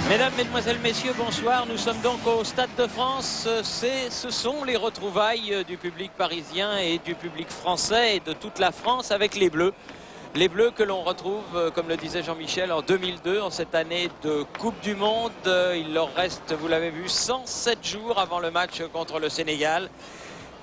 Mesdames, Mesdemoiselles, Messieurs, bonsoir. Nous sommes donc au Stade de France. Ce sont les retrouvailles du public parisien et du public français et de toute la France avec les Bleus. Les Bleus que l'on retrouve, comme le disait Jean-Michel, en 2002, en cette année de Coupe du Monde. Il leur reste, vous l'avez vu, 107 jours avant le match contre le Sénégal.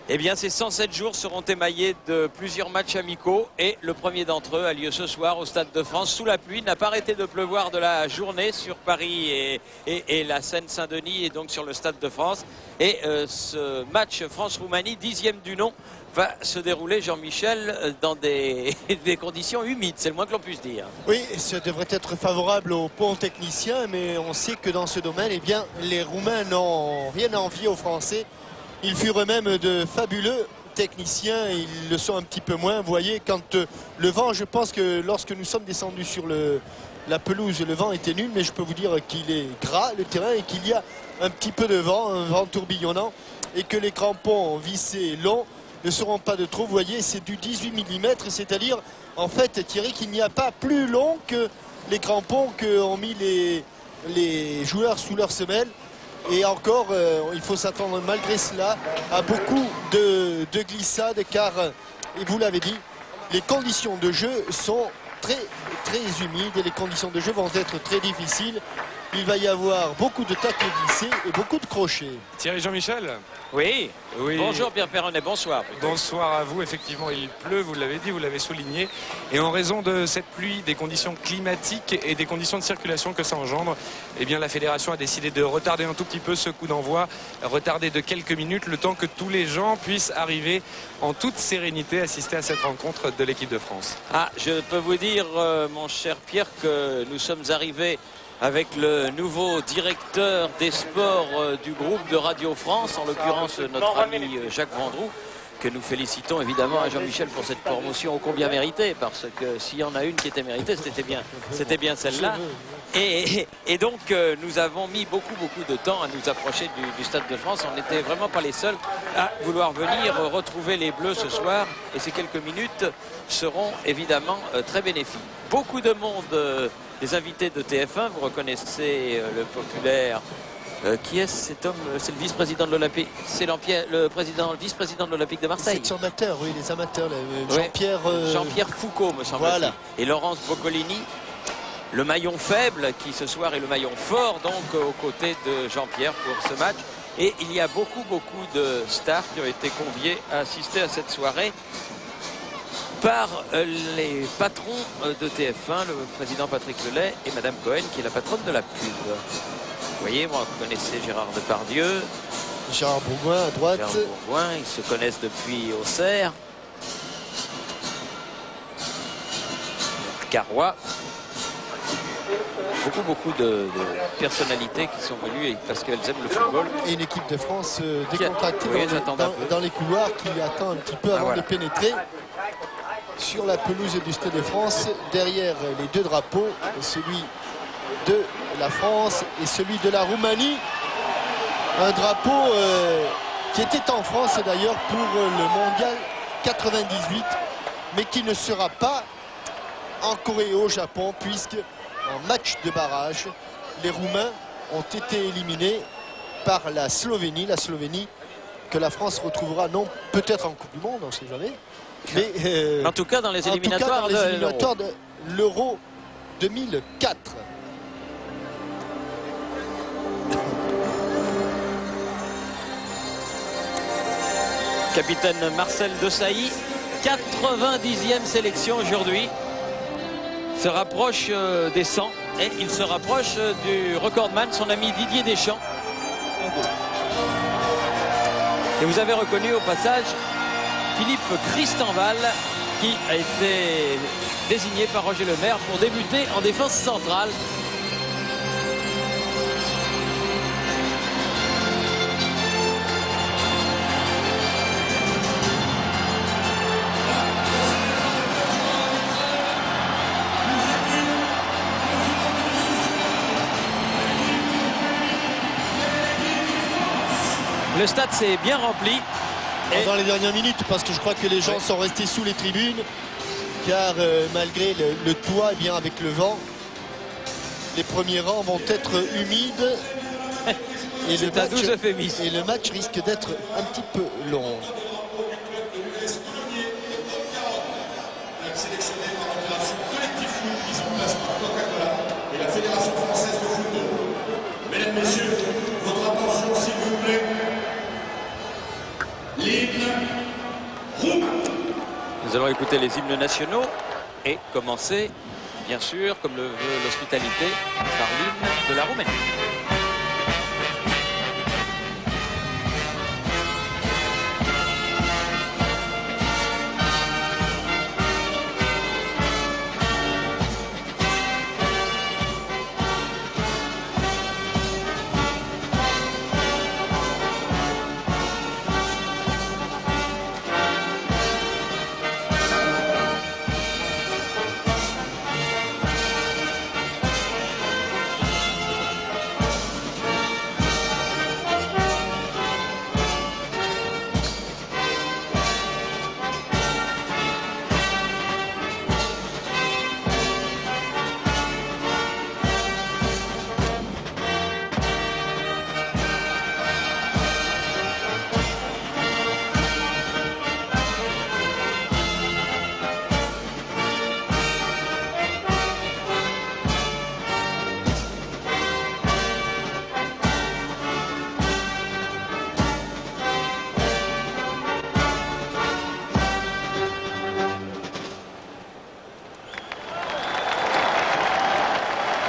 Eh bien, ces 107 jours seront émaillés de plusieurs matchs amicaux et le premier d'entre eux a lieu ce soir au Stade de France sous la pluie. Il n'a pas arrêté de pleuvoir de la journée sur Paris et la Seine-Saint-Denis et donc sur le Stade de France. Et ce match France-Roumanie, 10e du nom, va se dérouler, Jean-Michel, dans des conditions humides, c'est le moins que l'on puisse dire. Oui, ça devrait être favorable aux ponts techniciens, mais on sait que dans ce domaine, eh bien, les Roumains n'ont rien à envier aux Français. Ils furent eux-mêmes de fabuleux techniciens, ils le sont un petit peu moins. Vous voyez, quand le vent, je pense que lorsque nous sommes descendus sur la pelouse, le vent était nul, mais je peux vous dire qu'il est gras le terrain et qu'il y a un petit peu de vent, un vent tourbillonnant, et que les crampons vissés longs ne seront pas de trop. Vous voyez, c'est du 18 mm, c'est-à-dire, en fait, Thierry, qu'il n'y a pas plus long que les crampons qu'ont mis les joueurs sous leurs semelles. Et encore, il faut s'attendre malgré cela à beaucoup de glissades car, et vous l'avez dit, les conditions de jeu sont très humides et les conditions de jeu vont être très difficiles. Il va y avoir beaucoup de tacles glissés et beaucoup de crochets. Thierry Jean-Michel. Oui. Bonjour Pierre Perronnet, bonsoir. Bonsoir à vous, effectivement il pleut, vous l'avez dit, vous l'avez souligné. Et en raison de cette pluie, des conditions climatiques et des conditions de circulation que ça engendre, eh bien la fédération a décidé de retarder un tout petit peu ce coup d'envoi, retarder de quelques minutes le temps que tous les gens puissent arriver en toute sérénité assister à cette rencontre de l'équipe de France. Ah, je peux vous dire, mon cher Pierre, que nous sommes arrivés avec le nouveau directeur des sports du groupe de Radio France, en l'occurrence notre ami Jacques Vendroux, que nous félicitons évidemment à Jean-Michel pour cette promotion ô combien méritée, parce que s'il y en a une qui était méritée, c'était bien celle-là. Et donc nous avons mis beaucoup de temps à nous approcher du Stade de France. On n'était vraiment pas les seuls à vouloir venir retrouver les Bleus ce soir, et ces quelques minutes seront évidemment très bénéfiques. Beaucoup de monde. Les invités de TF1, vous reconnaissez le populaire. Qui est cet homme? C'est le vice-président de l'Olympique. C'est le vice-président de l'Olympique de Marseille. C'est son amateur, oui, les amateurs. Jean-Pierre Jean-Pierre Foucault, me semble-t-il. Voilà. Et Laurence Boccolini, le maillon faible, qui ce soir est le maillon fort, donc aux côtés de Jean-Pierre pour ce match. Et il y a beaucoup de stars qui ont été conviés à assister à cette soirée par les patrons de TF1, le président Patrick Lelay et Madame Cohen, qui est la patronne de la pub. Vous voyez, moi, vous connaissez Gérard Depardieu. Gérard Bourgoin à droite. Gérard Bourgoin, ils se connaissent depuis Auxerre. Carrois. Beaucoup de personnalités qui sont venues parce qu'elles aiment le football. Et une équipe de France décontractée dans les couloirs qui attend un petit peu avant de pénétrer sur la pelouse du Stade de France, derrière les deux drapeaux, celui de la France et celui de la Roumanie. Un drapeau qui était en France d'ailleurs pour le mondial 98, mais qui ne sera pas en Corée et au Japon, puisque en match de barrage, les Roumains ont été éliminés par la Slovénie que la France retrouvera non peut-être en Coupe du Monde, on ne sait jamais. Mais en tout cas dans les éliminatoires de l'Euro 2004. Capitaine Marcel Desailly, 90e sélection aujourd'hui, se rapproche des 100 et il se rapproche du recordman, son ami Didier Deschamps. Et vous avez reconnu au passage Philippe Christenval, qui a été désigné par Roger Lemaire pour débuter en défense centrale. Le stade s'est bien rempli. Dans les dernières minutes, parce que je crois que les gens sont restés sous les tribunes, car malgré le toit, eh bien, avec le vent, Les premiers rangs vont être humides. Et C'est un doux euphémisme. Et le match risque d'être un petit peu long. Et la Fédération française de football. Mesdames, Messieurs, votre attention s'il vous plaît. L'hymne roumain. Nous allons écouter les hymnes nationaux et commencer, bien sûr, comme le veut l'hospitalité, par l'hymne de la Roumanie.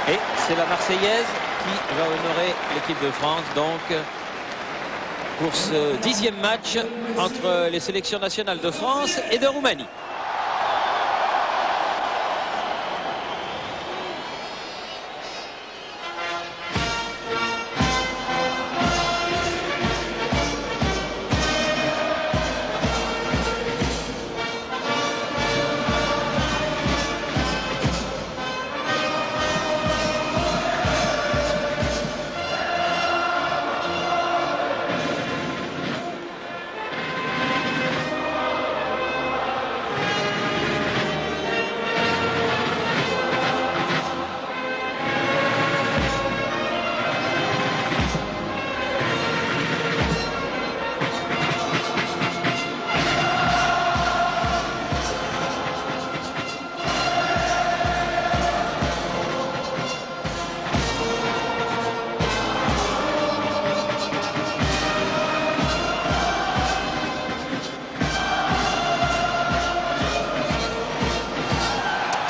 Et c'est la Marseillaise qui va honorer l'équipe de France, donc, pour ce 10e match entre les sélections nationales de France et de Roumanie.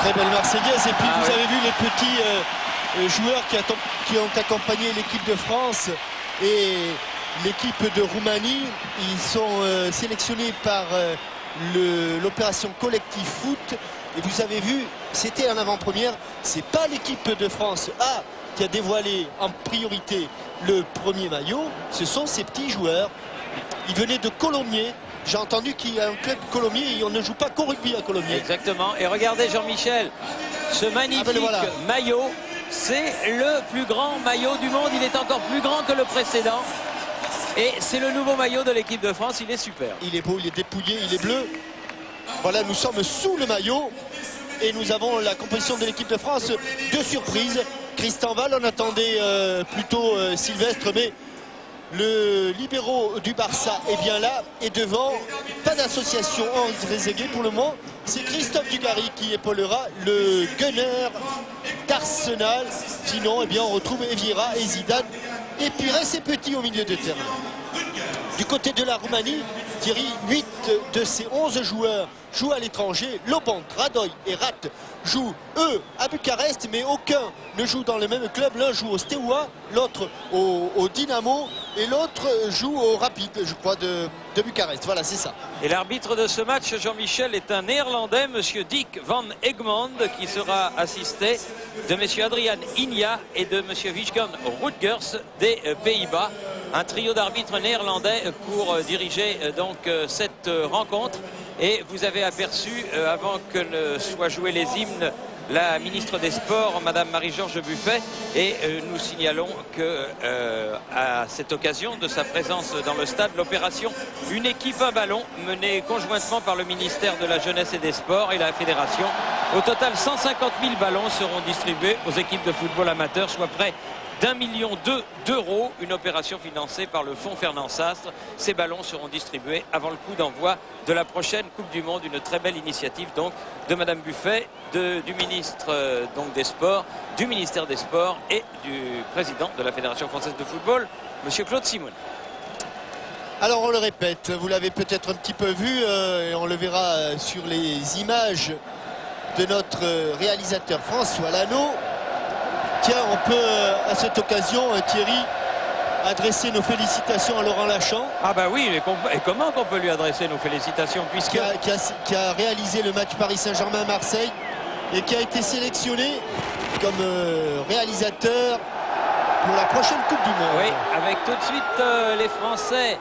Très belle Marseillaise. Et puis vous avez vu les petits joueurs qui ont accompagné l'équipe de France et l'équipe de Roumanie. Ils sont sélectionnés par l'opération Collectif Foot. Et vous avez vu, c'était en avant-première. C'est pas l'équipe de France A qui a dévoilé en priorité le premier maillot. Ce sont ces petits joueurs. Ils venaient de Colomiers. J'ai entendu qu'il y a un club Colomiers et on ne joue pas qu'au rugby à Colomiers. Exactement. Et regardez Jean-Michel, ce magnifique maillot, c'est le plus grand maillot du monde. Il est encore plus grand que le précédent. Et c'est le nouveau maillot de l'équipe de France. Il est super. Il est beau, il est dépouillé, il est bleu. Voilà, nous sommes sous le maillot. Et nous avons la composition de l'équipe de France de surprise. Christian Val, on attendait plutôt Sylvestre, mais le libéraux du Barça est bien là. Et devant, pas d'association en Trezeguet pour le moment. C'est Christophe Dugarry qui épaulera le gunner d'Arsenal. Sinon, eh bien, on retrouve Evira et Zidane. Et Pires et Petit au milieu de terrain. Du côté de la Roumanie, Thierry, 8 de ses 11 joueurs jouent à l'étranger. Lobant, Radoy et Rat jouent, eux, à Bucarest, mais aucun ne joue dans le même club. L'un joue au Steaua, l'autre au Dynamo, et l'autre joue au Rapid, je crois, de Bucarest. Voilà, c'est ça. Et l'arbitre de ce match, Jean-Michel, est un Néerlandais, monsieur Dick van Egmond, qui sera assisté de monsieur Adrian Inia et de monsieur Wiesgan Rutgers des Pays-Bas. Un trio d'arbitres néerlandais pour diriger donc cette rencontre Et vous avez aperçu, avant que ne soient joués les hymnes, la ministre des Sports, Madame Marie-Georges Buffet, et nous signalons que à cette occasion de sa présence dans le stade, l'opération Une équipe, un ballon, menée conjointement par le ministère de la Jeunesse et des Sports et la Fédération. Au total, 150 000 ballons seront distribués aux équipes de football amateurs, soit près d'1,2 million d'euros, une opération financée par le fonds Fernand Sastre. Ces ballons seront distribués avant le coup d'envoi de la prochaine Coupe du Monde. Une très belle initiative donc de Madame Buffet, du ministre donc des Sports, du ministère des Sports et du président de la Fédération française de football, Monsieur Claude Simon. Alors on le répète, vous l'avez peut-être un petit peu vu et on le verra sur les images de notre réalisateur François Lano. Tiens, on peut à cette occasion, Thierry, adresser nos félicitations à Laurent Lachamp. Ah bah oui, et comment qu'on peut lui adresser nos félicitations, puisque... Qui a réalisé le match Paris Saint-Germain-Marseille et qui a été sélectionné comme réalisateur pour la prochaine Coupe du Monde. Oui, avec tout de suite les Français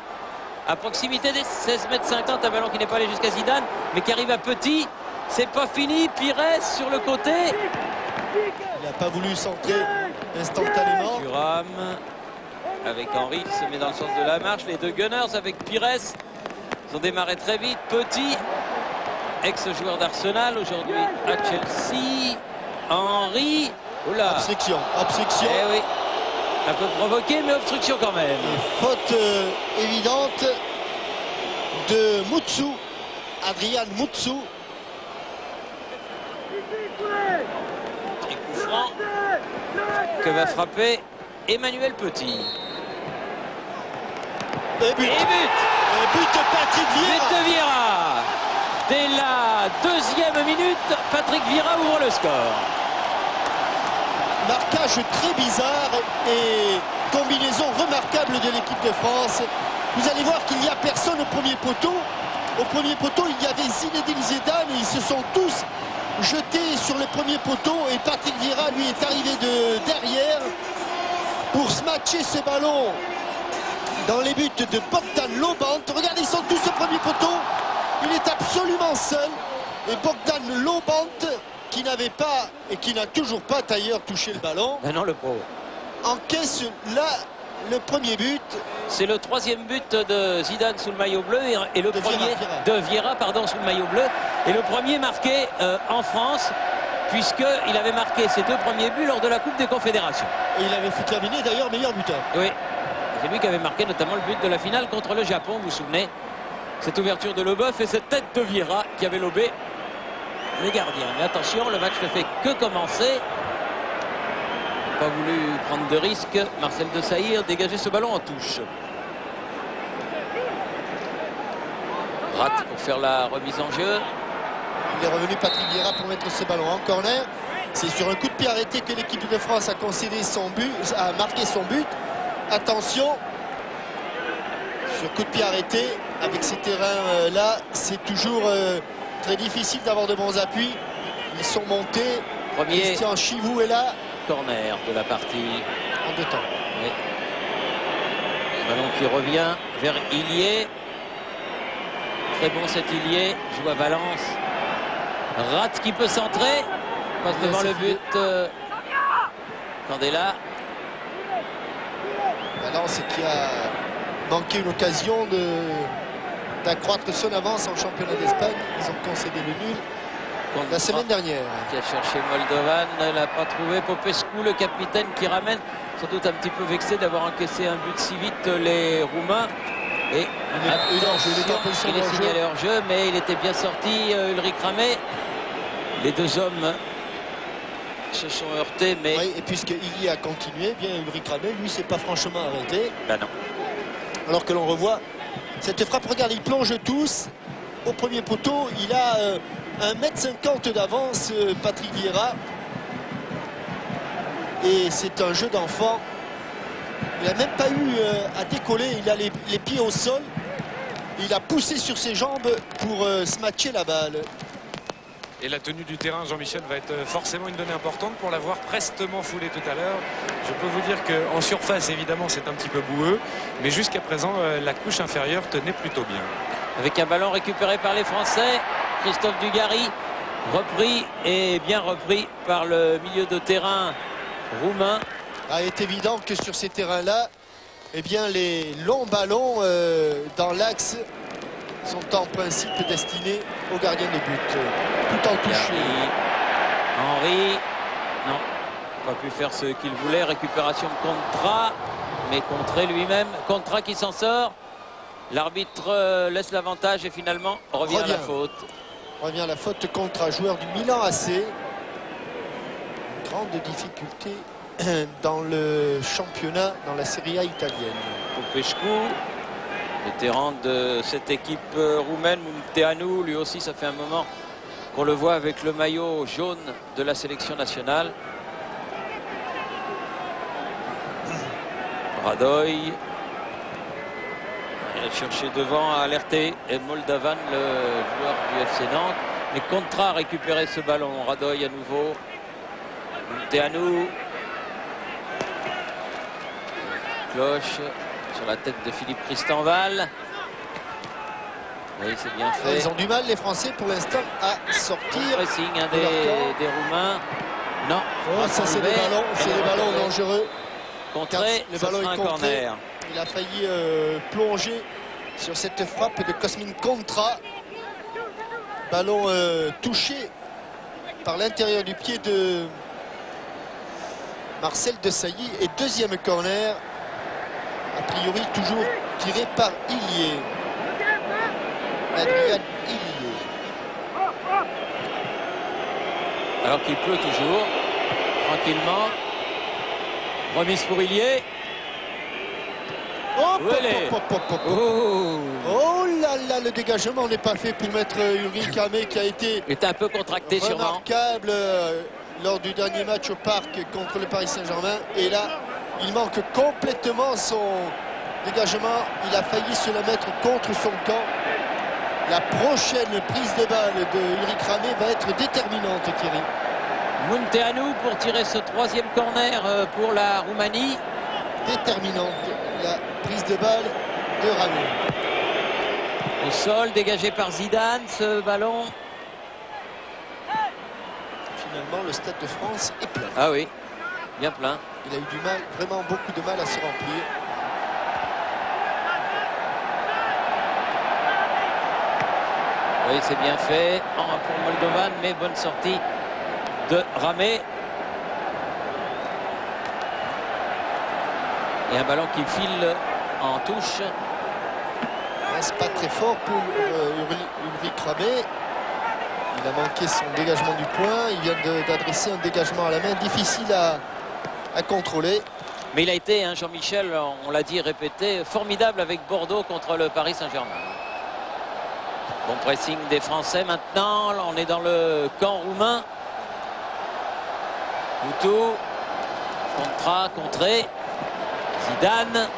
à proximité des 16,50 m, un ballon qui n'est pas allé jusqu'à Zidane, mais qui arrive à Petit. C'est pas fini, Pires sur le côté. Il n'a pas voulu centrer instantanément. Thuram avec Henry qui se met dans le sens de la marche. Les deux Gunners avec Pires. Ils ont démarré très vite. Petit, ex-joueur d'Arsenal, aujourd'hui à Chelsea. Henry. Oula. Obstruction. Eh oui. Un peu provoqué, mais obstruction quand même. Et faute évidente de Moutsou. Adrian Moutsou. Et coup franc que va frapper Emmanuel Petit. Et but. Et but de Patrick Vieira. But de Vieira. Dès la deuxième minute, Patrick Vieira ouvre le score. Marquage très bizarre et combinaison remarquable de l'équipe de France. Vous allez voir qu'il n'y a personne au premier poteau. Au premier poteau, il y avait Zinedine Zidane et ils se sont tous jetés sur le premier poteau. Et Patrick Vieira, lui, est arrivé de derrière pour smatcher ce ballon dans les buts de Bogdan Lobant. Regardez, ils sont tous au premier poteau. Il est absolument seul. Et Bogdan Lobant, qui n'avait pas et qui n'a toujours pas d'ailleurs touché le ballon, Ben non, le pauvre. encaisse là le premier but. C'est le troisième but de Zidane sous le maillot bleu et le premier de Vieira, pardon, sous le maillot bleu. Et le premier marqué en France, puisqu'il avait marqué ses deux premiers buts lors de la Coupe des Confédérations. Et il avait fait terminer d'ailleurs meilleur buteur. Oui, c'est lui qui avait marqué notamment le but de la finale contre le Japon, vous vous souvenez. Cette ouverture de Leboeuf et cette tête de Vieira qui avait lobé les gardiens. Mais attention, le match ne fait que commencer. Pas voulu prendre de risque. Marcel Desailly a dégagé ce ballon en touche. Rate pour faire la remise en jeu. Il est revenu Patrick Vieira pour mettre ce ballon en corner. C'est sur un coup de pied arrêté que l'équipe de France a concédé son but, a marqué son but. Attention, sur coup de pied arrêté, avec ces terrains là, c'est toujours très difficile d'avoir de bons appuis. Ils sont montés. Premier Christian Chivou est là. corner de la partie. En deux temps. Oui. Ballon qui revient vers Illier. Très bon cet Illier. Joue à Valence. Rate qui peut centrer. Passe devant le but. Candela. Valence qui a manqué une occasion d'accroître son avance en championnat d'Espagne. Ils ont concédé le nul la semaine dernière. Qui a cherché Moldovan, elle n'a pas trouvé. Popescu, le capitaine, qui ramène, sans doute un petit peu vexé d'avoir encaissé un but si vite, les Roumains. Et il est signalé hors jeu, mais il était bien sorti. Ulrich Ramé. Les deux hommes se sont heurtés, mais... Oui, et puisqu'il y a continué, bien Ulrich Ramé, lui, s'est pas franchement arrêté. Ben non. Alors que l'on revoit cette frappe, regardez, ils plongent tous au premier poteau. Il a 1,50 m d'avance, Patrick Vieira. Et c'est un jeu d'enfant. Il n'a même pas eu à décoller, il a les pieds au sol. Il a poussé sur ses jambes pour smatcher la balle. Et la tenue du terrain, Jean-Michel, va être forcément une donnée importante pour l'avoir prestement foulé tout à l'heure. Je peux vous dire qu'en surface, évidemment, c'est un petit peu boueux. Mais jusqu'à présent, la couche inférieure tenait plutôt bien. avec un ballon récupéré par les Français. Christophe Dugarry, repris et bien repris par le milieu de terrain roumain. Il est évident que sur ces terrains-là, eh bien, les longs ballons dans l'axe sont en principe destinés aux gardiens de but. Tout en touché. Henry, non, pas pu faire ce qu'il voulait. Récupération de Contra, mais contré lui-même. Contra qui s'en sort. L'arbitre laisse l'avantage et finalement revient à la faute. Revient à la faute contre un joueur du Milan AC. Une grande difficulté dans le championnat, dans la Serie A italienne. Popescu, vétéran de cette équipe roumaine. Munteanu, lui aussi, ça fait un moment qu'on le voit avec le maillot jaune de la sélection nationale. Radoy. Il a cherché devant, à alerter et Moldavan, le joueur du FC Nantes. Mais Contra a récupéré ce ballon. Radoy à nouveau. Munteanu. Cloche sur la tête de Philippe Christenval. Oui, c'est bien fait. Ils ont du mal, les Français, pour l'instant, à sortir. Pressing des Roumains. Non. Oh, ça, c'est des ballons dangereux. Contré, le ça ballon sera est un contré. corner. Il a failli plonger sur cette frappe de Cosmin Contra. Ballon touché par l'intérieur du pied de Marcel Desailly. Et deuxième corner, a priori toujours tiré par Illier. Adrien Illier. Alors qu'il pleut toujours, tranquillement. Remise pour Illier. Oh, Oh là là, le dégagement n'est pas fait pour mettre Ulrich Kramé, qui a été est un peu contracté sûrement. remarquable lors du dernier match au Parc contre le Paris Saint-Germain. Et là, il manque complètement son dégagement. Il a failli se la mettre contre son camp. La prochaine prise de balle de Ulrich Kramé va être déterminante, Thierry. Munteanu pour tirer ce troisième corner pour la Roumanie. Déterminante, la prise de balle de Ramé. Au sol, dégagé par Zidane, ce ballon. Finalement, le Stade de France est plein. Ah oui, bien plein. Il a eu du mal, vraiment beaucoup de mal à se remplir. Oui, c'est bien fait pour Moldovan, mais bonne sortie de Ramé. Et un ballon qui file en touche. C'est pas très fort pour Ulrich Kramé. Il a manqué son dégagement du point. Il vient d'adresser un dégagement à la main difficile à contrôler. Mais il a été, hein, Jean-Michel, on l'a dit, répété, formidable avec Bordeaux contre le Paris Saint-Germain. Bon pressing des Français maintenant. Là, on est dans le camp roumain. Moutou. Contré. Zidane.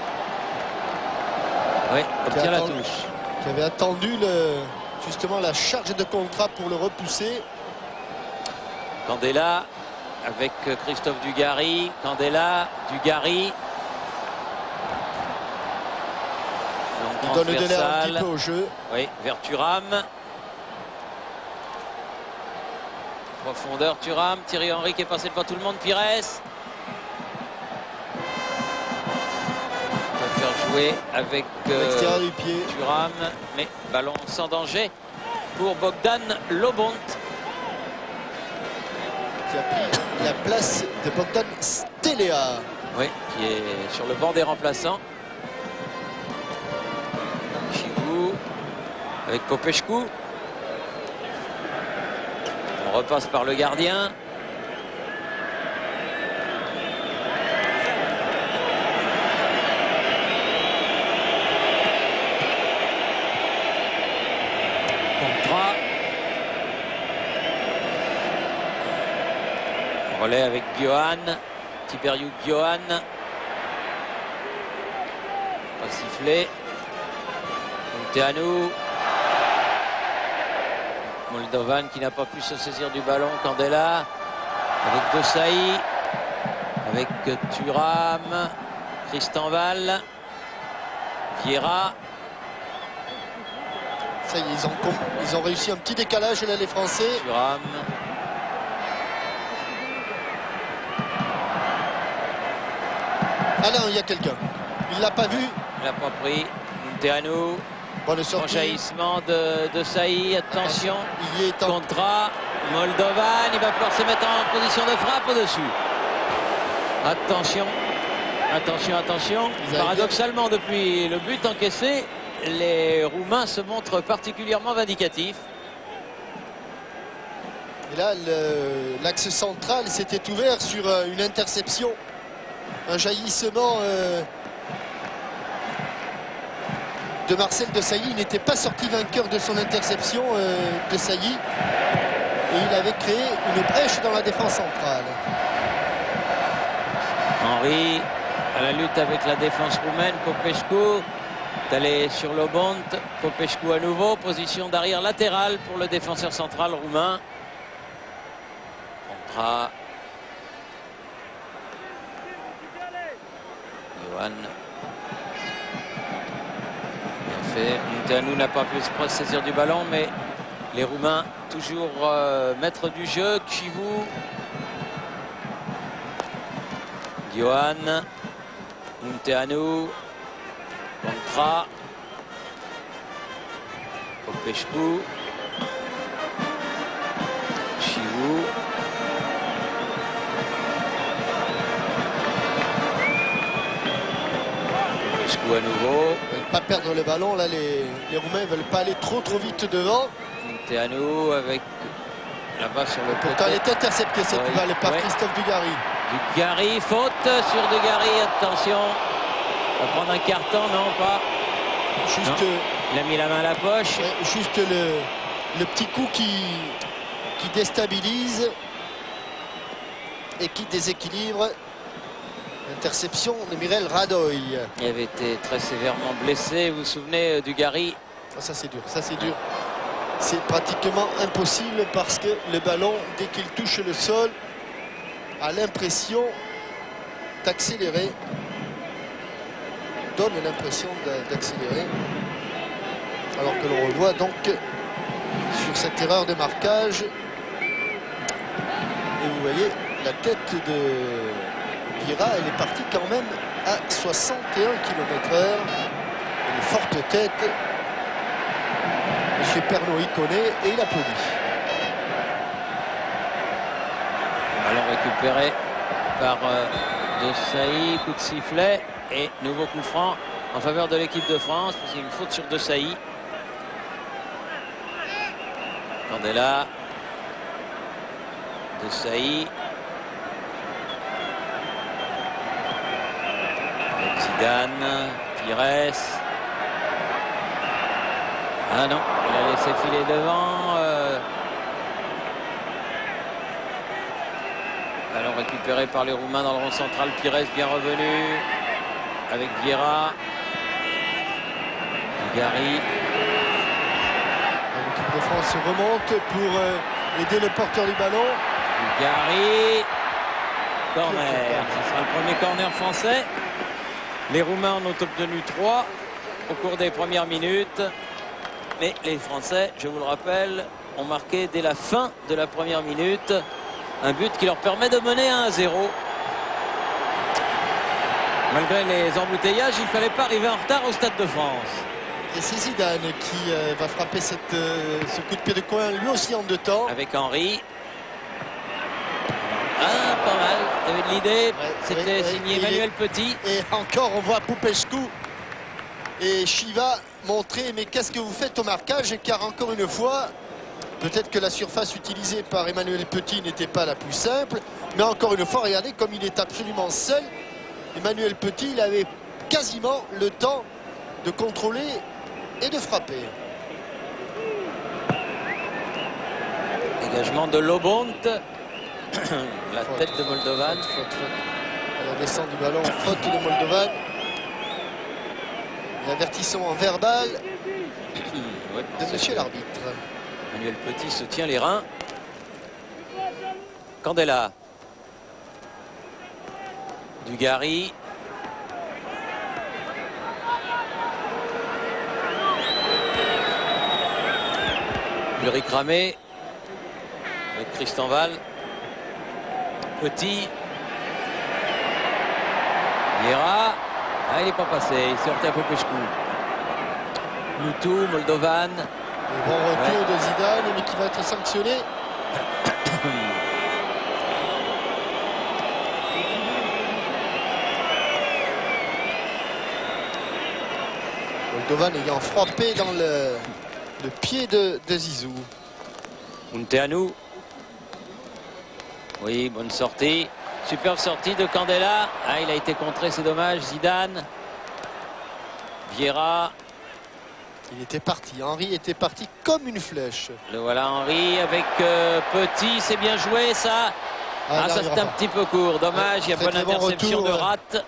Oui, obtient la touche. Qui avait attendu justement la charge de Contra pour le repousser. Candela avec Christophe Dugarry. Candela, Dugarry. Il donne de l'air un petit peu au jeu. Oui, vers Thuram. Profondeur Thuram. Thierry Henry qui est passé devant tout le monde. Pires. On va faire jouer avec l'extérieur du pied. Thuram. Mais ballon sans danger pour Bogdan Lobont. Qui a pris la place de Bogdan Stelea. Oui, qui est sur le banc des remplaçants. Avec Popescu. On repasse par le gardien. Contra. Relais avec Giohan. Tiberiu Giohan. Pas sifflé. Munteanu. Moldovan qui n'a pas pu se saisir du ballon. Candela avec Desailly, avec Thuram, Christenval, Vieira. Ça y est, ils ont réussi un petit décalage là, les Français. Thuram. Ah non, il y a quelqu'un. Il l'a pas vu. Il n'a pas pris. Munteanu. Bonne Bon sortie. jaillissement de Saï. Attention. Il y est en... Contra. Moldovan. Il va pouvoir se mettre en position de frappe au-dessus. Attention. Attention, attention. Paradoxalement, depuis le but encaissé, les Roumains se montrent particulièrement vindicatifs. Et là, l'axe central s'était ouvert sur une interception. Un jaillissement de Marcel Desailly. Il n'était pas sorti vainqueur de son interception, Desailly. Et il avait créé une brèche dans la défense centrale. Henry à la lutte avec la défense roumaine. Popescu est allé sur Lobont. Popescu à nouveau. Position d'arrière latérale pour le défenseur central roumain. Contra. Johan. Bien fait. Munteanu n'a pas pu se saisir du ballon, mais les Roumains toujours maîtres du jeu. Chivu. Johan. Munteanu. Contra. Popescu. Chivu. Popescu à nouveau. Ils ne veulent pas perdre le ballon. Là, les Roumains ne veulent pas aller trop vite devant. Munteanu avec là-bas sur le côté. Pourtant, elle est interceptée cette balle par Christophe Dugarry. Dugarry, faute sur Dugarry, attention. On va prendre un carton, non pas. Juste, non. Il a mis la main à la poche. Juste le petit coup qui déstabilise et qui déséquilibre. Interception de Mirel Radoy. Il avait été très sévèrement blessé, vous vous souvenez, Dugarry. Ça c'est dur, ça c'est dur. C'est pratiquement impossible parce que le ballon, dès qu'il touche le sol, a l'impression d'accélérer. Donne l'impression d'accélérer. Alors que l'on revoit donc sur cette erreur de marquage. Et vous voyez la tête de Vieira, elle est partie quand même à 61 km/h. Une forte tête. Monsieur Pernod y connaît et il applaudit. Ballon récupéré par Desailly, coup de sifflet et nouveau coup franc en faveur de l'équipe de France. C'est une faute sur Desailly. Candela. Desailly. Avec Zidane, Pires. Ah non, il a laissé filer devant. Ballon récupéré par les Roumains dans le rond central. Pires bien revenu avec Vieira. Dugarry. L'équipe de France remonte pour aider le porteur du ballon. Dugarry. Corner. Ce sera le premier corner français. Les Roumains en ont obtenu 3 au cours des premières minutes. Mais les Français, je vous le rappelle, ont marqué dès la fin de la première minute un but qui leur permet de mener 1-0. Malgré les embouteillages, il ne fallait pas arriver en retard au Stade de France. Et c'est Zidane qui va frapper ce coup de pied de coin, lui aussi en 2 temps. Avec Henry. Ah, pas mal. Il y avait de l'idée. C'était signé Emmanuel Petit. Et encore, on voit Popescu et Chiva montrer, mais qu'est-ce que vous faites au marquage? Car encore une fois, peut-être que la surface utilisée par Emmanuel Petit n'était pas la plus simple. Mais encore une fois, regardez comme il est absolument seul. Emmanuel Petit, il avait quasiment le temps de contrôler et de frapper. Dégagement de Lobont. La tête de Moldovan. Faute. À la descente du ballon, faute de Moldovan. Et avertissement verbal de monsieur l'arbitre. Emmanuel Petit se tient les reins. Candela. Dugarry. Fleury cramé. Avec Christenval. Petit. Vieira. Ah, il n'est pas passé. Il s'est heurté à Popescu. Moutou, Moldovan. Le bon retour de Zidane, mais qui va être sanctionné. Moldovan ayant frappé dans le pied de Zizou. Munteanu. Oui, bonne sortie. Superbe sortie de Candela. Ah, il a été contré, c'est dommage. Zidane. Vieira. Il était parti. Henry était parti comme une flèche. Le voilà Henry avec Petit. C'est bien joué ça. Ah, ça c'est un petit peu court. Dommage, il y a bonne interception de Ratt.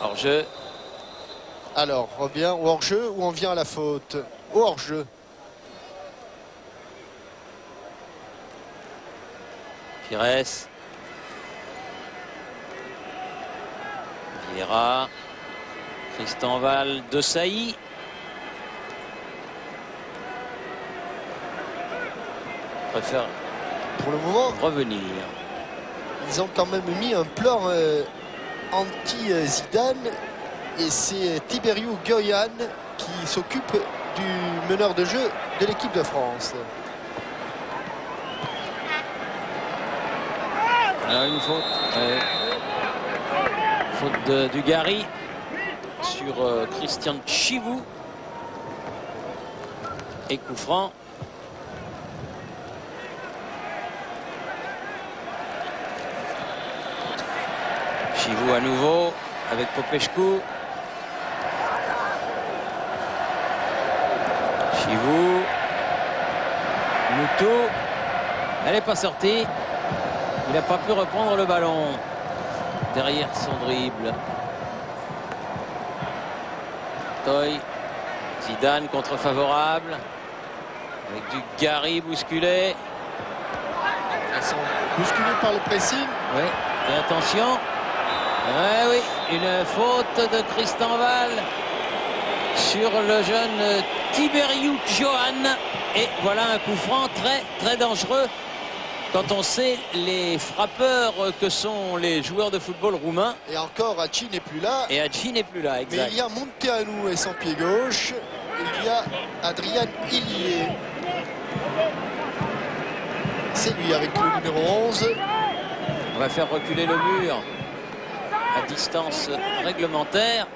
Hors-jeu. Alors, on revient au hors-jeu ou on vient à la faute? Au hors-jeu. Pires. Vieira. Christenval, De Sailly. Préfère pour le moment revenir. Ils ont quand même mis un plan anti-Zidane et c'est Tiberiu Goyan qui s'occupe du meneur de jeu de l'équipe de France. Alors une faute. Faute de Dugarry sur Christian Chivou. Et coup franc. Chivou à nouveau avec Popescu. Chivou. Moutou. Elle n'est pas sortie. Il n'a pas pu reprendre le ballon. Derrière son dribble. Toy. Zidane contre-favorable. Avec du Gary bousculé. Ils sont bousculés par le pressing. Oui. Et attention. Oui, une faute de Christenval sur le jeune Tiberiu Johan. Et voilà un coup franc très dangereux quand on sait les frappeurs que sont les joueurs de football roumains. Et encore, Hachi n'est plus là. Et Hachi n'est plus là, exact. Mais il y a Munteanu et son pied gauche. Il y a Adrian Illier. C'est lui avec le numéro 11. On va faire reculer le mur à distance réglementaire.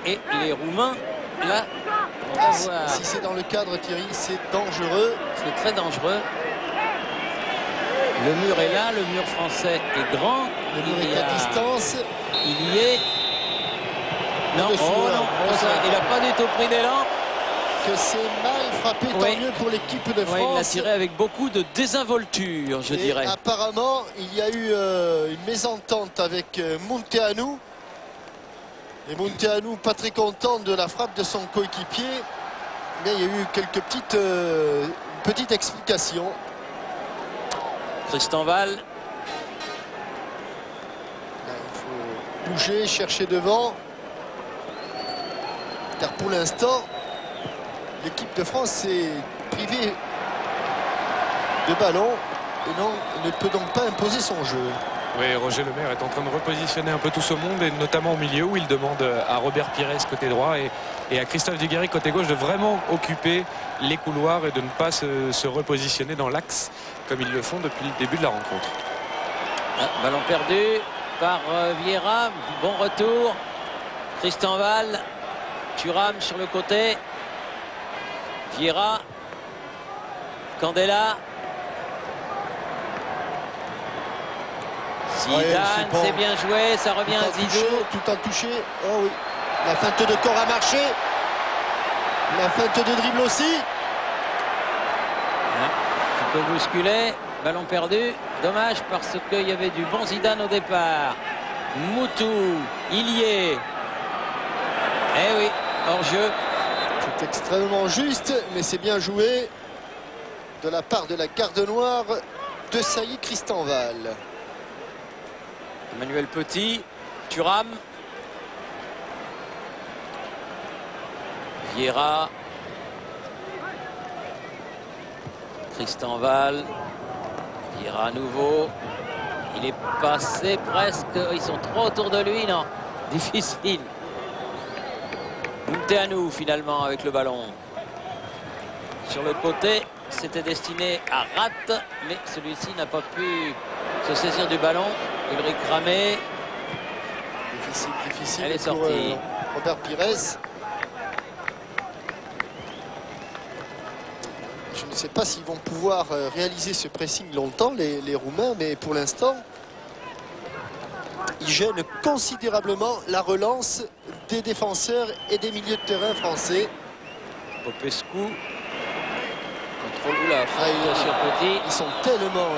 Et les Roumains, là, on va voir. Si c'est dans le cadre, Thierry, c'est dangereux. C'est très dangereux. Le mur est là, le mur français est grand. Le mur est à distance. Il y est. Non, oh non, il n'a pas du tout pris d'élan. Que c'est mal frappé, tant mieux pour l'équipe de France. Il l'a tiré avec beaucoup de désinvolture, je dirais. Apparemment, il y a eu une mésentente avec Munteanu. Et Munteanu, pas très content de la frappe de son coéquipier. Mais il y a eu quelques petites explications. Christenval. Là, il faut bouger, chercher devant. Car pour l'instant, l'équipe de France est privée de ballon et ne peut donc pas imposer son jeu. Oui, Roger Lemaire est en train de repositionner un peu tout ce monde, et notamment au milieu où il demande à Robert Pires côté droit et à Christophe Dugarry côté gauche de vraiment occuper les couloirs et de ne pas se repositionner dans l'axe comme ils le font depuis le début de la rencontre. Ballon perdu par Vieira. Bon retour. Christenval. Thuram sur le côté. Vieira. Candela. Zidane, bon. c'est bien joué, ça revient à Zizou. Tout en touché. Oh oui. La feinte de corps a marché. La feinte de dribble aussi. Un peu bousculé. Ballon perdu. Dommage parce qu'il y avait du bon Zidane au départ. Moutou, Illier. Eh oui, hors-jeu. C'est extrêmement juste, mais c'est bien joué de la part de la garde noire de Sailly Christenval. Emmanuel Petit, Thuram. Vieira. Tristan Val. Vieira à nouveau. Il est passé presque. Ils sont trop autour de lui, non? Difficile. Munteanu finalement avec le ballon. Sur le côté, c'était destiné à Rat, mais celui-ci n'a pas pu se saisir du ballon. Ulrich Ramé. Difficile Elle est pour sortie. Robert Pires. Je ne sais pas s'ils vont pouvoir réaliser ce pressing longtemps, les Roumains, mais pour l'instant, ils gênent considérablement la relance des défenseurs et des milieux de terrain français. Popescu. Contrôle là, sur petit. Ils sont tellement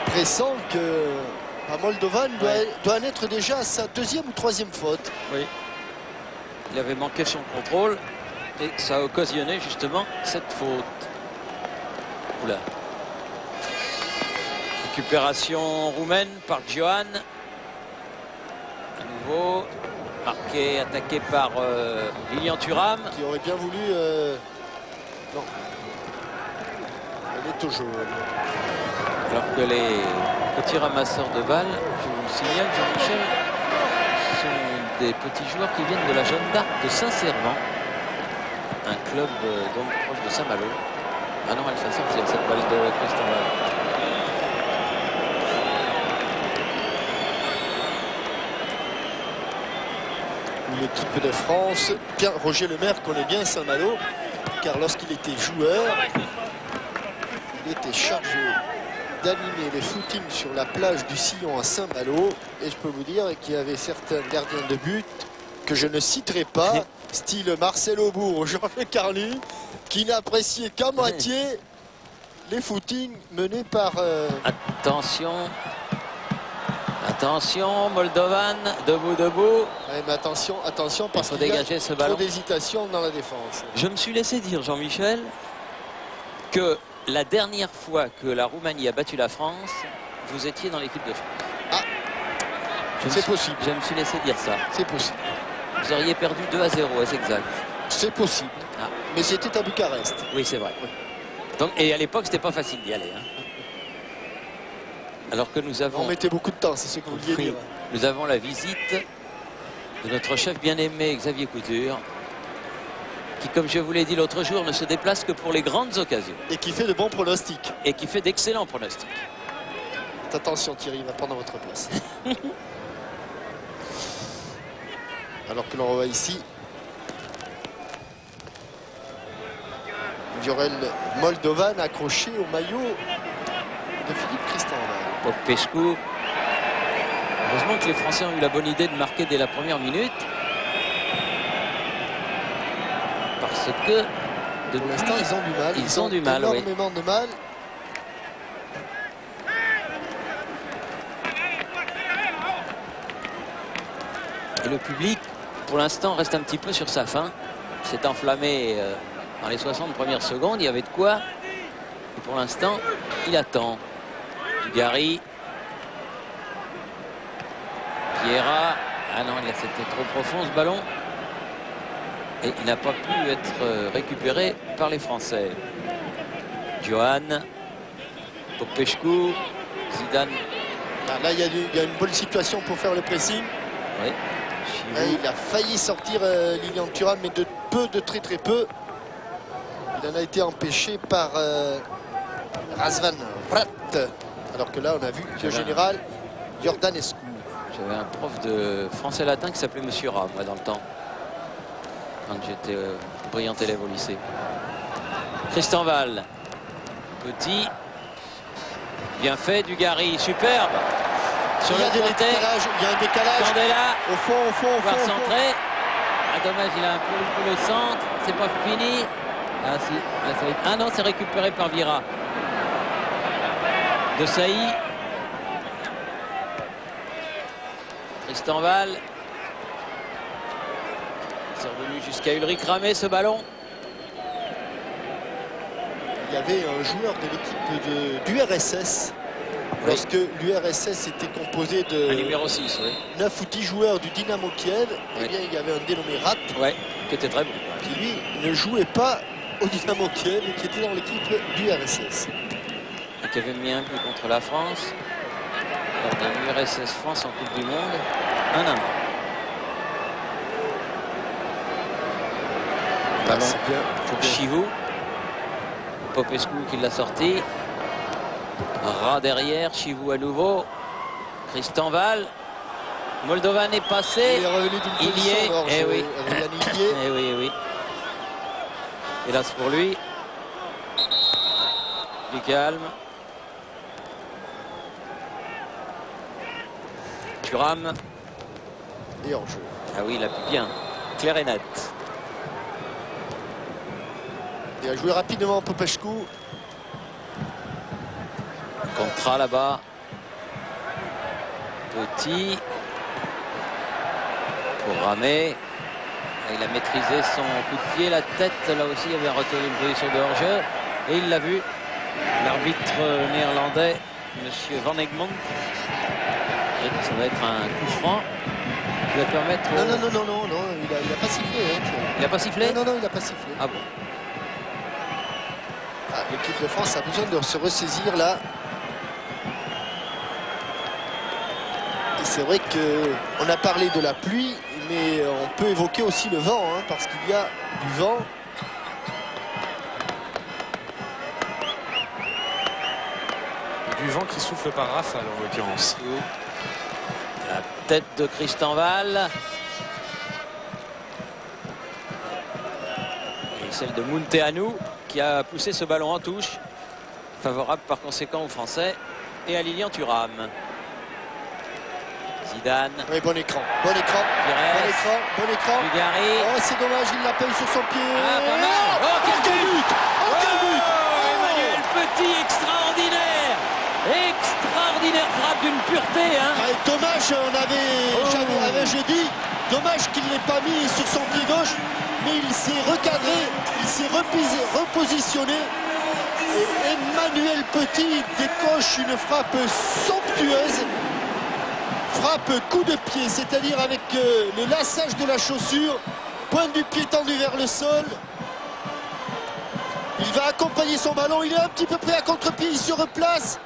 pressants que Moldovan doit en être déjà à sa deuxième ou troisième faute. Oui. Il avait manqué son contrôle et ça a occasionné justement cette faute. Oula. Récupération roumaine par Johan. À nouveau marqué, attaqué par Lilian Thuram. Qui aurait bien voulu... Non. Elle est au jaune. Alors que les petits ramasseurs de balles, je vous le signale, Jean-Michel, sont des petits joueurs qui viennent de la Jeanne d'Arc de Saint-Servant. Un club donc proche de Saint-Malo. Ah non, elle fait sortir cette balle de Tristan Val. L'équipe de France, bien Roger Lemaire connaît bien Saint-Malo, car lorsqu'il était joueur, il était chargé d'animer les footings sur la plage du Sillon à Saint-Malo. Et je peux vous dire qu'il y avait certains gardiens de but que je ne citerai pas, style Marcel Aubourg ou Georges Carlu, qui n'appréciaient qu'à moitié les footings menés par... Attention. Attention, Moldovan, debout. Ouais, mais attention, parce qu'il y a dégager ce ballon. trop d'hésitation dans la défense. Je me suis laissé dire, Jean-Michel, que la dernière fois que la Roumanie a battu la France, vous étiez dans l'équipe de France. Ah, c'est possible. Je me suis laissé dire ça. C'est possible. Vous auriez perdu 2-0, c'est exact. C'est possible. Ah. Mais c'était à Bucarest. Oui, c'est vrai. Donc, et à l'époque, c'était pas facile d'y aller. Hein. Alors que nous avons... On mettait beaucoup de temps, c'est ce que vous vouliez dire. Nous avons la visite de notre chef bien-aimé, Xavier Couture, qui, comme je vous l'ai dit l'autre jour, ne se déplace que pour les grandes occasions. Et qui fait de bons pronostics. Et qui fait d'excellents pronostics. Attention Thierry, il va prendre votre place. Alors que l'on voit ici Viorel Moldovan accroché au maillot de Philippe Tristan Val. Popescu. Heureusement que les Français ont eu la bonne idée de marquer dès la première minute. Parce que pour l'instant ils ont du mal. Ils ont du mal, énormément de mal. Et le public, pour l'instant, reste un petit peu sur sa faim. S'est enflammé dans les 60 premières secondes. Il y avait de quoi. Et pour l'instant, il attend. Dugarry. Vieira. Ah non, c'était trop profond ce ballon. Et il n'a pas pu être récupéré par les Français. Johan. Popescu. Zidane. Ah, là, il y a une bonne situation pour faire le pressing. Oui. Il a failli sortir Lilian Thuram, mais de peu, de très peu. Il en a été empêché par Razvan Rat. Alors que là, on a vu le général Jordanescu. J'avais un prof de français latin qui s'appelait Monsieur Ram, moi, dans le temps. Quand j'étais brillant élève au lycée. Tristan Val. Petit. Bien fait, Dugarry. Superbe. Sur il y a le côté. Il y a un décalage. Candela. Au fond. Va centrer. Ah, dommage, il a un peu loupé le centre. C'est pas fini. Ah, si. Là, ça va être... Ah non, c'est récupéré par Vieira. De Sailly. Tristan Val. C'est revenu jusqu'à Ulrich Ramé, ce ballon. Il y avait un joueur de l'équipe du RSS lorsque l'URSS était composé Un de numéro 6, oui. 9 ou 10 joueurs du Dynamo Kiev, eh bien, il y avait un dénommé Rat, Ouais, qui était très bon. qui lui ne jouait pas au Dynamo Kiev et qui était dans l'équipe du RSS. Et qui avait mis un but contre la France lors d'un URSS France en Coupe du Monde. 1-1. Ballon C'est bien. pour Chivou. Popescu qui l'a sorti. Ras derrière, Chivou à nouveau. Christian Val. Moldovan est passé. Il est revenu d'une Il y position est, hors eh jeu. oui. Adrien Illier. Eh oui, eh oui. Hélas pour lui. Du calme. Thuram. Et hors jeu. Ah oui, il a pu bien. Clair et net. Il a joué rapidement Popescu. Contrat là-bas. Petit. Pour ramer. Il a maîtrisé son coup de pied. La tête, là aussi, il avait retenu une position de hors-jeu. Et il l'a vu. L'arbitre néerlandais, monsieur Van Egmond. Et ça va être un coup franc. Il va permettre. Non, il a pas sifflé. Hein. Il n'a pas sifflé? Non, il a pas sifflé. Ah bon. Ah, l'équipe de France a besoin de se ressaisir là. Et c'est vrai qu'on a parlé de la pluie, mais on peut évoquer aussi le vent, hein, parce qu'il y a du vent. Du vent qui souffle par rafale en l'occurrence. La tête de Christian Val. Et celle de Munteanu qui a poussé ce ballon en touche. Favorable par conséquent aux Français et à Lilian Thuram. Zidane. Oui, bon écran. Bon écran. Pires. Bon écran. Dugarry. Oh, c'est dommage, il l'appelle sur son pied. Ah, pas mal. Oh, quel but! Oh, quel but! Emmanuel Petit, extraordinaire! Extraordinaire frappe d'une pureté, hein. Ah, dommage, j'avais dit, dommage qu'il ne l'ait pas mis sur son pied gauche, mais il s'est recadré, il s'est repositionné. Et Emmanuel Petit décoche une frappe somptueuse. Frappe coup de pied, c'est-à-dire avec le lassage de la chaussure, pointe du pied tendu vers le sol. Il va accompagner son ballon, il est un petit peu près à contre-pied, il se replace.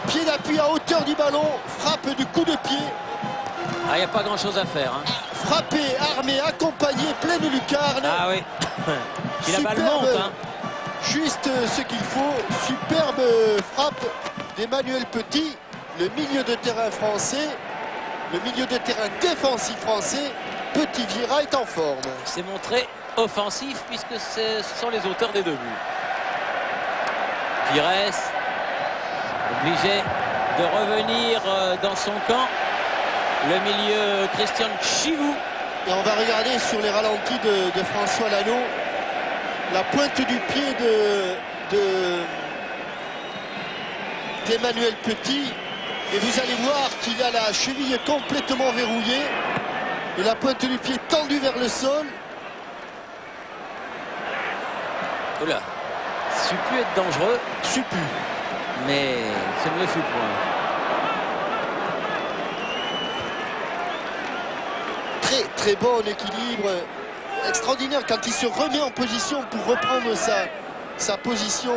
Pied d'appui à hauteur du ballon, frappe du coup de pied. Ah, il n'y a pas grand-chose à faire, hein. Frappé, armé, accompagné, pleine lucarne. Ah oui. Si la balle Superbe, monte, hein. juste ce qu'il faut. Superbe frappe d'Emmanuel Petit, le milieu de terrain français, le milieu de terrain défensif français. Petit Vieira est en forme. Il s'est montré offensif puisque ce sont les auteurs des deux buts. Pires, obligé de revenir dans son camp. Le milieu Christian Chivou. Et on va regarder sur les ralentis de François Lano la pointe du pied d'Emmanuel Petit. Et vous allez voir qu'il a la cheville complètement verrouillée et la pointe du pied tendue vers le sol. Oula, ça pu être dangereux, Suppu. mais ça ne le fut point. Très bon équilibre. Extraordinaire quand il se remet en position pour reprendre sa position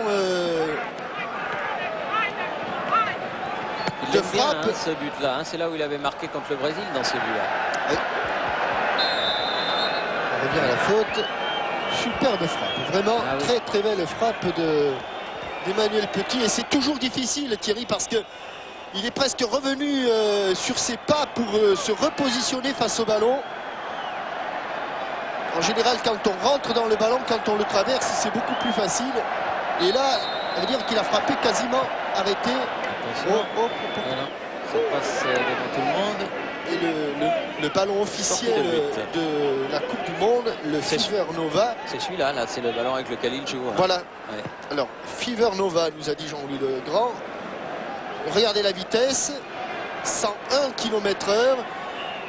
Il de aime bien, frappe. hein, ce but-là. Hein. C'est là où il avait marqué contre le Brésil dans ce but-là. Oui. On revient à la faute. Superbe frappe. Vraiment Ah oui. très belle frappe d'Emmanuel Petit. Et c'est toujours difficile, Thierry, parce que il est presque revenu sur ses pas pour se repositionner face au ballon. En général, quand on rentre dans le ballon, quand on le traverse, c'est beaucoup plus facile. Et là, ça veut dire qu'il a frappé quasiment arrêté. Attention. Oh, Non, non, ça passe devant tout le monde. Et le ballon officiel Sortie de but. de la Coupe du Monde, le C'est Fever Nova. C'est celui-là, là, c'est le ballon avec lequel il joue. Hein. Voilà. Ouais. Alors, Fever Nova, nous a dit Jean-Louis Legrand. Regardez la vitesse, 101 km/h.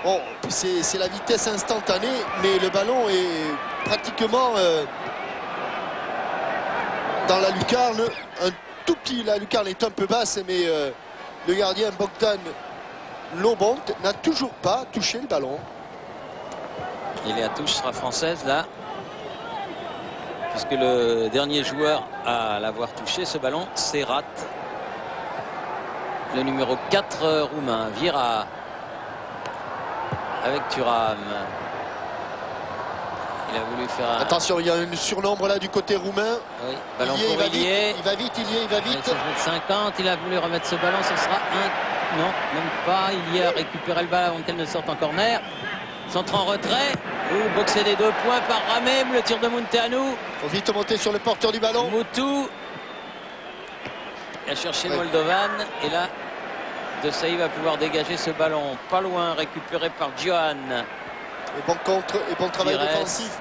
Bon, c'est la vitesse instantanée, mais le ballon est pratiquement dans la lucarne. Un tout petit, la lucarne est un peu basse, mais Le gardien Bogdan Lobont n'a toujours pas touché le ballon. Et la touche sera française là. Puisque le dernier joueur à l'avoir touché ce ballon, c'est Rat. Le numéro 4 roumain, Vira. Avec Thuram. Il a voulu faire un... Attention, il y a un surnombre là du côté roumain. Oui, ballon Il pour va vite, Illier. il va vite, il va vite. 50, il a voulu remettre ce ballon, ce sera un... Non, même pas. Illier a récupéré le ballon avant qu'elle ne sorte en corner. Centre en retrait. Ou boxé des 2 points par Ramem. Le tir de Munteanu. Il faut vite monter sur le porteur du ballon. Moutou. Il a cherché Ouais. Moldovan. Et là, De Sailly va pouvoir dégager ce ballon. Pas loin, récupéré par Johan. Et bon contre et bon travail Pires. défensif.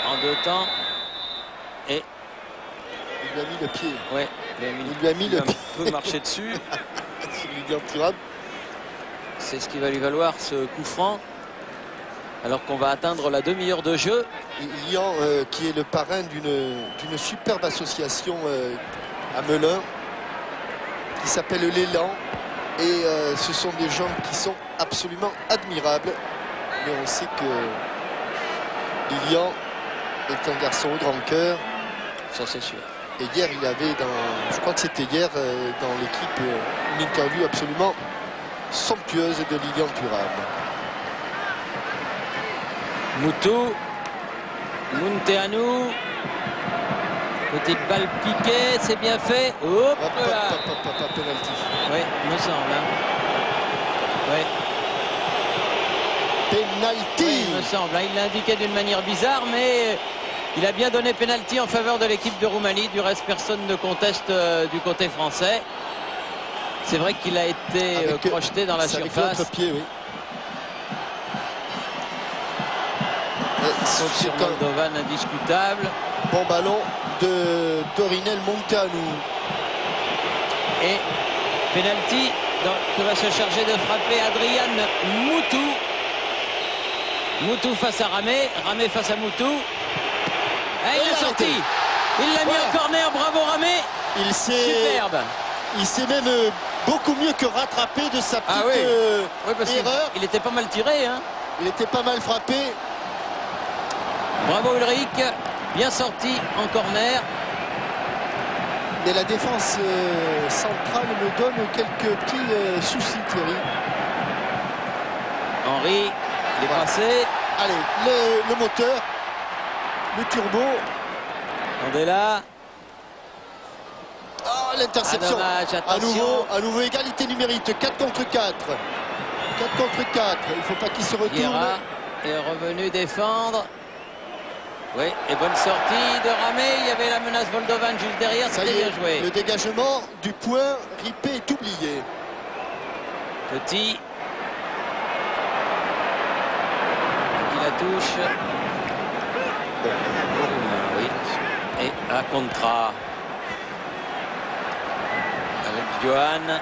En 2 temps. Et Il lui a mis le pied. ouais, Il lui a mis il le a pied. un peu marché dessus. Sur Lilian Thuram. C'est ce qui va lui valoir ce coup franc. Alors qu'on va atteindre la demi-heure de jeu. Lilian qui est le parrain d'une superbe association à Melun qui s'appelle l'Élan. Et ce sont des gens qui sont absolument admirables. Mais on sait que Lilian est un garçon au grand cœur. Ça c'est sûr. Et hier, il avait je crois que c'était hier, dans l'équipe, une interview absolument somptueuse de Lilian Thuram. Moutou. Munteanu. Petite balle piquée, c'est bien fait. Hop là. Penalty. Oui, il me semble. Hein. Oui. Penalty. Oui, il me semble. Il l'a indiqué d'une manière bizarre, mais il a bien donné pénalty en faveur de l'équipe de Roumanie. Du reste, personne ne conteste du côté français. C'est vrai qu'il a été Avec, projeté dans la c'est avec surface. l'autre pied, oui. Sauf sur C'est un Moldovan, indiscutable. bon ballon de Dorinel Munteanu. Et penalty que va se charger de frapper Adrian Moutou. Moutou face à Ramé. Ramé face à Moutou. Et il Et est sorti. arrêté. Il l'a mis Voilà. en corner. Bravo Ramé. Superbe. Il s'est même beaucoup mieux que rattrapé de sa petite Oui, parce erreur. qu'il était pas mal tiré. Hein. Il était pas mal frappé. Bravo Ulrich. Bien sorti en corner. Mais la défense centrale me donne quelques petits soucis, Thierry. Henry, il est Voilà. passé. Allez, le moteur, le turbo. Mandela. Oh, l'interception. Ah, dommage, attention. À nouveau égalité numérique. 4 contre 4. 4 contre 4. Il ne faut pas qu'il se retourne. Guerra est revenu défendre. Oui, et bonne sortie de Ramé. Il y avait la menace Moldovan juste derrière. Ça y C'était est, bien joué. le dégagement du point. Ripé est oublié. Petit. Il la touche. Oui. Et à contra. Avec Johan.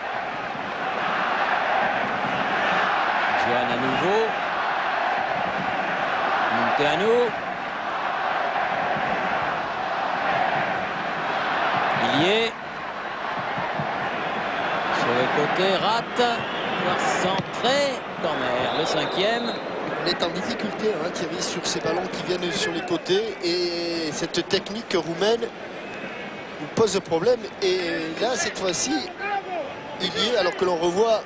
Johan à nouveau. Munteanu. Il y est. Sur le côté, rate. Pouvoir centrer. Corner, le 5e. On est en difficulté, hein, Thierry, sur ces ballons qui viennent sur les côtés. Et cette technique roumaine nous pose problème. Et là, cette fois-ci, il y est, alors que l'on revoit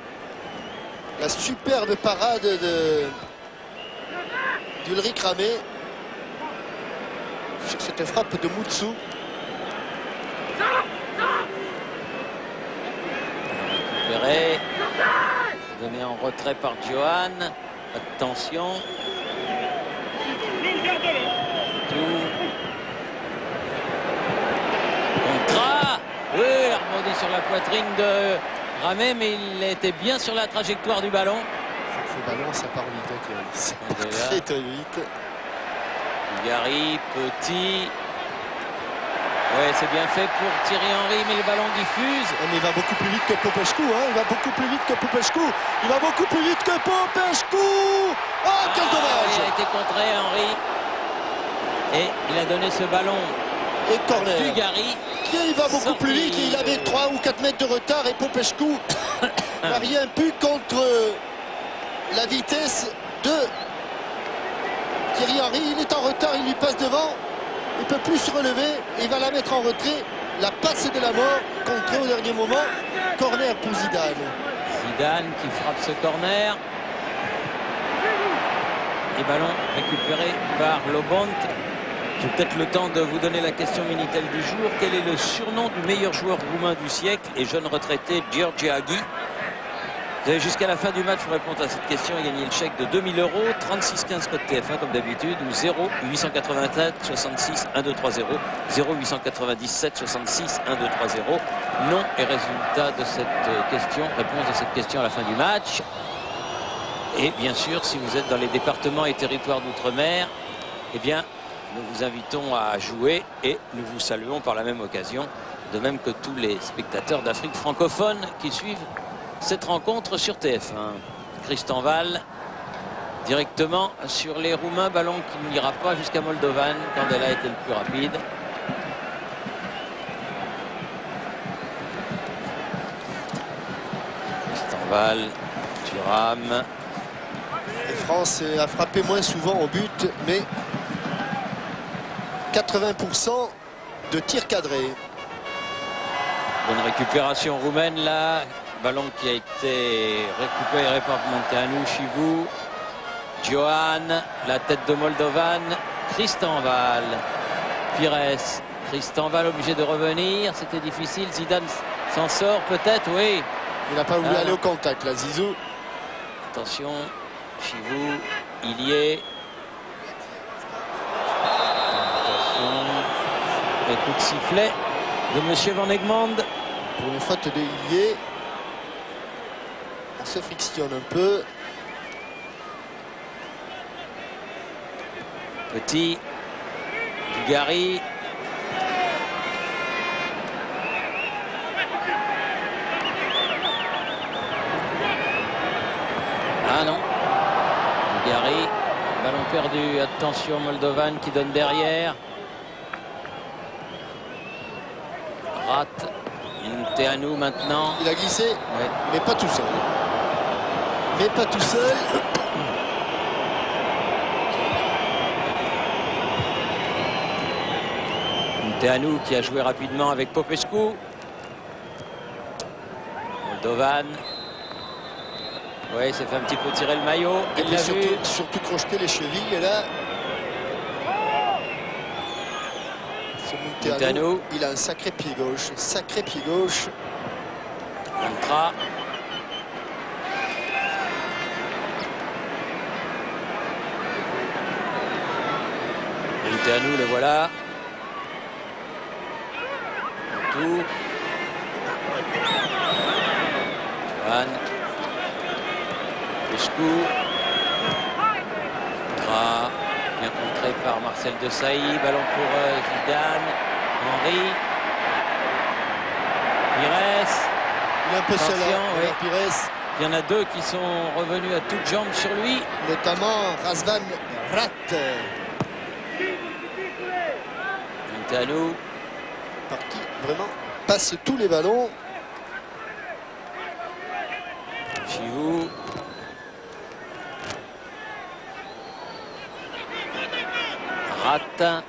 la superbe parade d'Ulrich Ramé sur cette frappe de Moutsou. Récupéré. Donné en retrait par Johan. Attention. Tout. Contrat. Oui, il a rebondi sur la poitrine de Ramé, mais il était bien sur la trajectoire du ballon. Ce ballon, ça part vite, hein, Thierry. Ça part Déjà. très très vite. Gary, Petit. Ouais, c'est bien fait pour Thierry Henry, mais le ballon diffuse. Mais il va beaucoup plus vite que Popescu, hein. Il va beaucoup plus vite que Popescu. Il va beaucoup plus vite que Popescu. Oh, quel Il a dommage. été contré, Henry. Et il a donné ce ballon Et corner. Dugarry. Il va beaucoup Sorti. plus vite. Il avait 3 ou 4 mètres de retard et Popescu n'a rien pu contre la vitesse de Thierry Henry. Il est en retard, il lui passe devant. Il ne peut plus se relever. Il va la mettre en retrait. La passe de la mort, contrée au dernier moment. Corner pour Zidane. Zidane qui frappe ce corner. Et ballon récupéré par Lobont. J'ai peut-être le temps de vous donner la question Minitel du jour. Quel est le surnom du meilleur joueur roumain du siècle et jeune retraité George Hagi? Vous avez jusqu'à la fin du match pour répondre à cette question et gagner le chèque de 2000 €. 36 15 code TF1 comme d'habitude ou 0 887 66 1230 0 897 66 1230. Nom et résultat de cette question, réponse de cette question à la fin du match. Et bien sûr, si vous êtes dans les départements et territoires d'outre-mer, eh bien, nous vous invitons à jouer et nous vous saluons par la même occasion, de même que tous les spectateurs d'Afrique francophone qui suivent cette rencontre sur TF1. Christian Val directement sur les Roumains, ballon qui n'ira pas jusqu'à Moldovan. Candela était le plus rapide. Christian Val, Thuram. La France a frappé moins souvent au but, mais 80% de tirs cadrés. Bonne récupération roumaine là. Ballon qui a été récupéré par Munteanu, Chivou. Johan, la tête de Moldovan. Christian Val. Pires. Christian Val obligé de revenir. C'était difficile. Zidane s'en sort peut-être, oui. Il n'a pas voulu aller au contact là, Zizou. Attention. Chivou. Il y est. Attention. Les coups de sifflet de Monsieur Van Egmond. Pour une faute de Hillier. On se frictionne un peu. Petit. Dugarry. Ah non. Dugarry. Ballon perdu. Attention Moldovan qui donne derrière. Rate. Munteanu maintenant. Il a glissé, Ouais. mais pas tout seul. Mais pas tout seul. Munteanu qui a joué rapidement avec Popescu. Moldovan. Oui, il s'est fait un petit peu tirer le maillot. Et Il puis l'a vu. surtout crocheter les chevilles. Et là, ce Munteanu, il a un sacré pied gauche. Sacré pied gauche. Contra. Munteanu, le voilà. Tout. Johan. Pescu. Contra. Bien contré par Marcel Desailly. Ballon pour Zidane. Henry. Pires. Il est un peu seul. Attention, oui. Pires, Il y en a deux qui sont revenus à toutes jambes sur lui. notamment Razvan Rat. Munteanu. Par qui vraiment passe tous les ballons. Chivou. Rat. Ça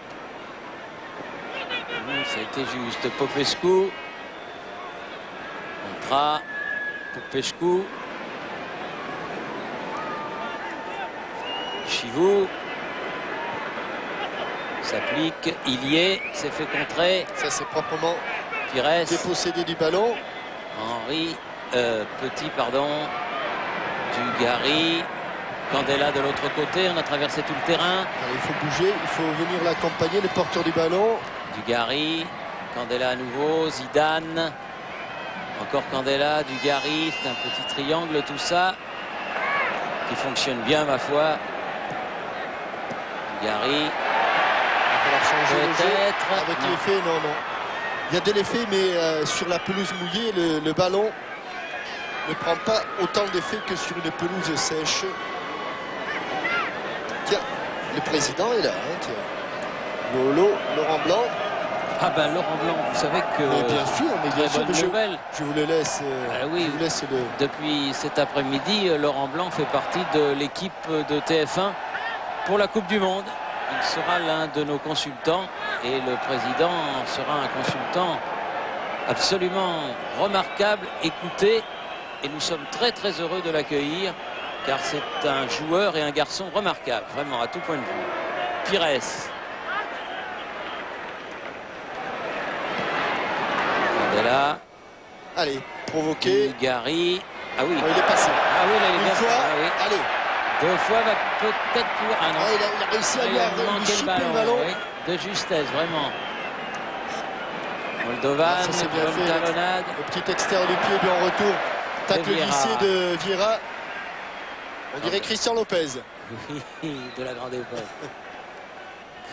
a été juste. Popescu. Contra. Popescu. Chivou. S'applique. Il y est. S'est fait contrer. Ça, c'est proprement Pires. dépossédé du ballon. Henry. Petit, pardon. Dugarry. Candela de l'autre côté. On a traversé tout le terrain. Alors, il faut bouger, il faut venir l'accompagner, le porteur du ballon. Dugarry. Candela à nouveau. Zidane. Encore Candela. Dugarry. C'est un petit triangle tout ça. Qui fonctionne bien ma foi. Dugarry. Il va falloir changer le jeu. Peut-être. Avec Non. l'effet, non, non. Il y a de l'effet, mais sur la pelouse mouillée, le ballon ne prend pas autant d'effet que sur une pelouse sèche. Tiens, le président est là. Hein, tiens. Lolo, Laurent Blanc. Ah ben Laurent Blanc, vous savez que... Mais bien sûr, bonne nouvelle. je vous le laisse. Oui, je vous laisse le... Depuis cet après-midi, Laurent Blanc fait partie de l'équipe de TF1 pour la Coupe du Monde. Il sera l'un de nos consultants et le président sera un consultant absolument remarquable, écouté, et nous sommes très très heureux de l'accueillir car c'est un joueur et un garçon remarquable, vraiment à tout point de vue. Pires. Là. Allez, provoqué. Dugarry. Ah oui. Oh, il est passé. Ah oui, là, il est Une bien. fois. Ah oui. Allez. 2 fois va peut-être pouvoir. Ah non. Ah, il a réussi à lui manquer chipper le ballon. Oui, de justesse, vraiment. Moldovan, Ça c'est bien bonne fait. talonnade. Le petit extérieur du pied en retour. Tacle glissé de Vieira. On dirait Christian Lopez. Oui, de la grande époque.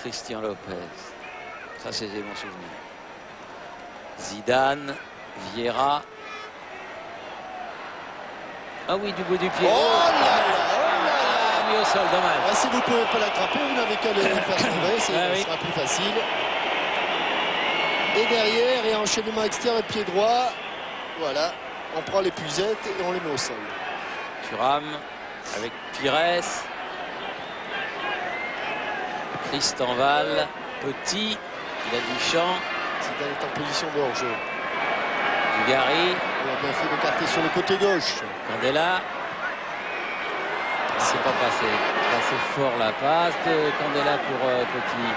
Christian Lopez. Ça, c'est des bons souvenirs. Zidane, Vieira. Ah oui, du bout du pied. Oh là là, mis au sol, dommage. Ah, si vous ne pouvez pas l'attraper, vous n'avez qu'à le faire tomber, ce sera plus facile. Et derrière, et enchaînement extérieur, pied droit. Voilà, on prend les puisettes et on les met au sol. Thuram avec Pires. Christenval, petit, il a du champ. Zidane est en position de hors-jeu. Dugarry. Il a bien fait d'écarter sur le côté gauche. Candela. C'est pas passé. C'est fort la passe de Candela pour Petit.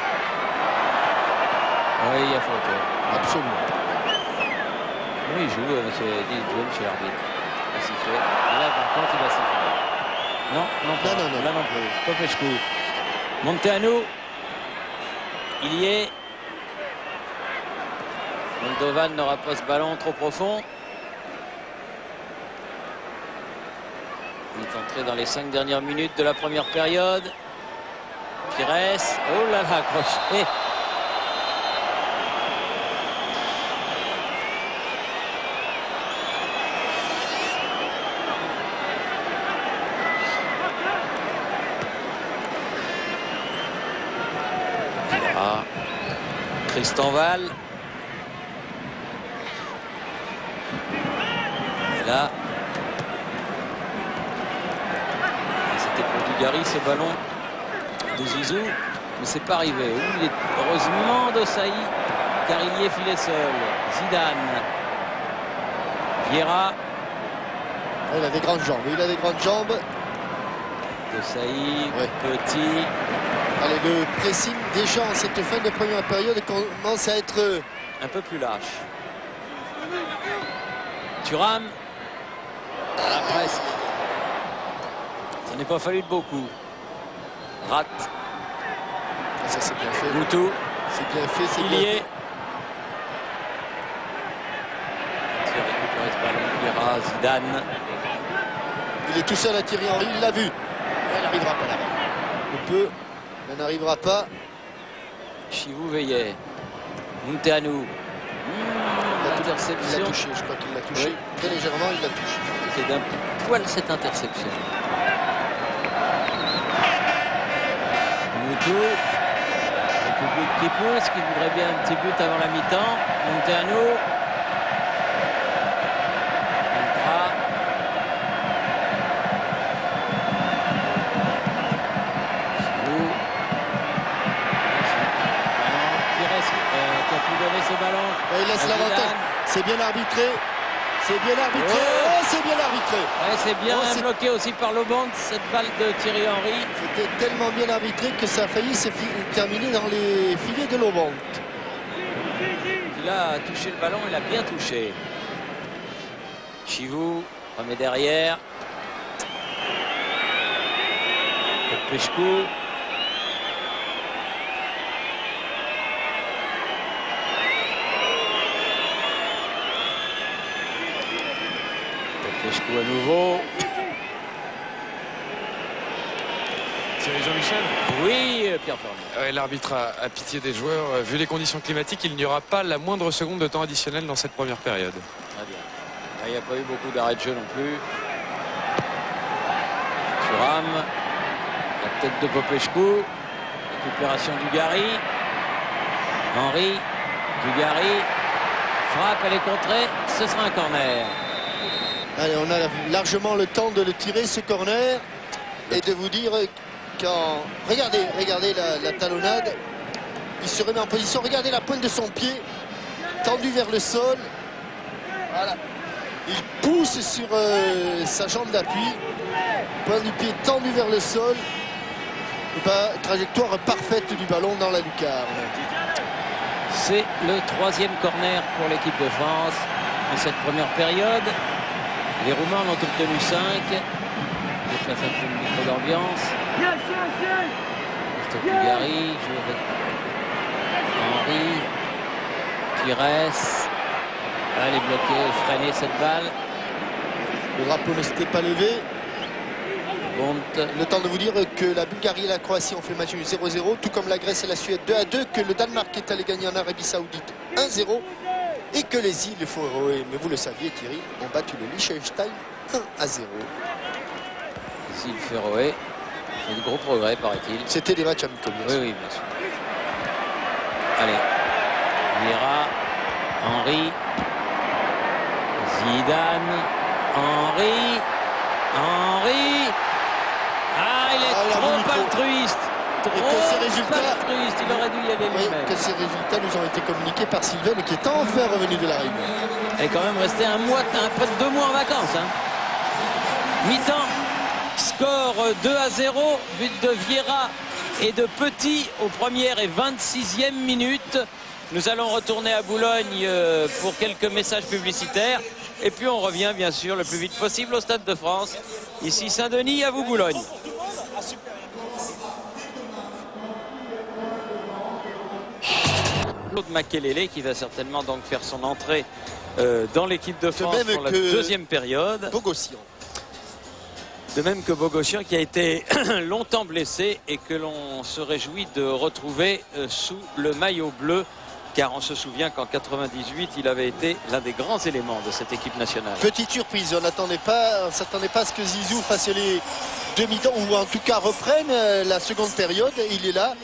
Oui, il y a faute. Absolument. Oui, il joue, monsieur l'arbitre. Il va siffler. Et là, par contre, il va siffler. Non, non, là non plus. Popescu. Monteanu. Il y est. Moldovan n'aura pas ce ballon trop profond. Il est entré dans les 5 dernières minutes de la première période. Pires. Oh là là, accroché. Voilà. Christenval. Et là. C'était pour Dugarry ce ballon de Zizou. Mais c'est pas arrivé. Il est heureusement d'Osaï car il y est filé seul. Zidane. Vieira. Il a des grandes jambes. Il a des grandes jambes. Osaï. Petit. Allez, le pressing déjà en cette fin de première période commence à être un peu plus lâche. Thuram. Ah, presque. Ça n'est pas fallu de beaucoup. Rate. Ça c'est bien fait. Boutou. C'est bien fait, c'est il bien y est. fait. Il a récupéré ce ballon. Vieira, Zidane. Il est tout seul à Thierry Henry, il l'a vu. Elle n'arrivera pas là. On peut. Elle n'arrivera pas. Chivou Veillet. Monteanu. L'interception. Il l'a touché, je crois qu'il l'a touché. Oui. Très légèrement, il l'a touché. C'est d'un poil cette interception. Moutou. Le public qui pousse, qui voudrait bien un petit but avant la mi-temps. Monteanu. Il laisse l'avantage. C'est bien arbitré. C'est bien arbitré. Oh, c'est bien arbitré. Ouais, c'est bien bloqué aussi par Loband, cette balle de Thierry Henry. C'était tellement bien arbitré que ça a failli se terminer dans les filets de Loband. Il a touché le ballon, il a bien touché. Chivou remet derrière. Popescu. Popescu à nouveau. Thierry Jean-Michel. Oui, Pierre Fermé. L'arbitre a pitié des joueurs. Vu les conditions climatiques, il n'y aura pas la moindre seconde de temps additionnel dans cette première période. Très bien. Il n'y a pas eu beaucoup d'arrêts de jeu non plus. Thuram. La tête de Popescu. Récupération du Dugarry. Henry Dugarry frappe, elle est contrée, ce sera un corner. Allez, on a largement le temps de le tirer, ce corner, et de vous dire quand... Regardez la talonnade. Il se remet en position, regardez la pointe de son pied, tendu vers le sol. Voilà. Il pousse sur sa jambe d'appui, pointe du pied tendu vers le sol. Trajectoire parfaite du ballon dans la lucarne. C'est le 3e corner pour l'équipe de France en cette première période. Les Roumains en ont obtenu 5. Je place un peu le micro d'ambiance. Dugarry joue avec Henry. Pires. Elle est bloquée, freinée cette balle. Le drapeau ne s'était pas levé. Le temps de vous dire que la Bulgarie et la Croatie ont fait le match 0-0, tout comme la Grèce et la Suède 2-2, que le Danemark est allé gagner en Arabie Saoudite 1-0 et que les îles Féroé, mais vous le saviez Thierry, ont battu le Liechtenstein 1-0. Les îles Féroé, c'est de gros progrès paraît-il. C'était des matchs amicaux. Oui, oui, bien sûr. Allez, Vieira, Henry, Zidane, Henry. Ah, il est trop altruiste. Il aurait dû y aller lui-même. Que ces résultats nous ont été communiqués par Sylvain, qui est enfin revenu de la Réunion. Elle est quand même resté près de 2 mois en vacances. Hein. Mi-temps, score 2-0, but de Vieira et de Petit aux premières et 26e minutes. Nous allons retourner à Boulogne pour quelques messages publicitaires. Et puis on revient bien sûr le plus vite possible au Stade de France. Ici Saint-Denis, à vous Boulogne. Claude Makelele qui va certainement donc faire son entrée dans l'équipe de France pour la 2e période. Bogossian. De même que Bogossian qui a été longtemps blessé et que l'on se réjouit de retrouver sous le maillot bleu. Car on se souvient qu'en 98, il avait été l'un des grands éléments de cette équipe nationale. Petite surprise, on ne s'attendait pas à ce que Zizou fasse les demi-temps, ou en tout cas reprenne la seconde période. Il est là.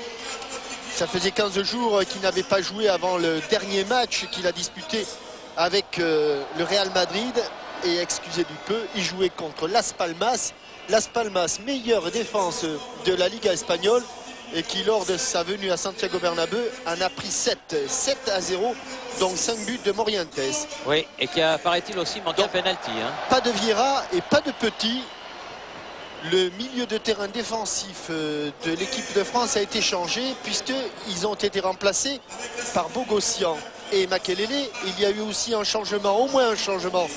Ça faisait 15 jours qu'il n'avait pas joué avant le dernier match qu'il a disputé avec le Real Madrid. Et excusez du peu, il jouait contre Las Palmas. Las Palmas, meilleure défense de la Liga espagnole. Et qui, lors de sa venue à Santiago Bernabéu, en a pris 7-0, donc 5 buts de Morientes. Oui, et qui a, paraît-il, aussi manqué un penalty. Hein. Pas de Vieira et pas de Petit. Le milieu de terrain défensif de l'équipe de France a été changé, puisqu'ils ont été remplacés par Bogossian et Makelele. Il y a eu aussi un changement, au moins un changement,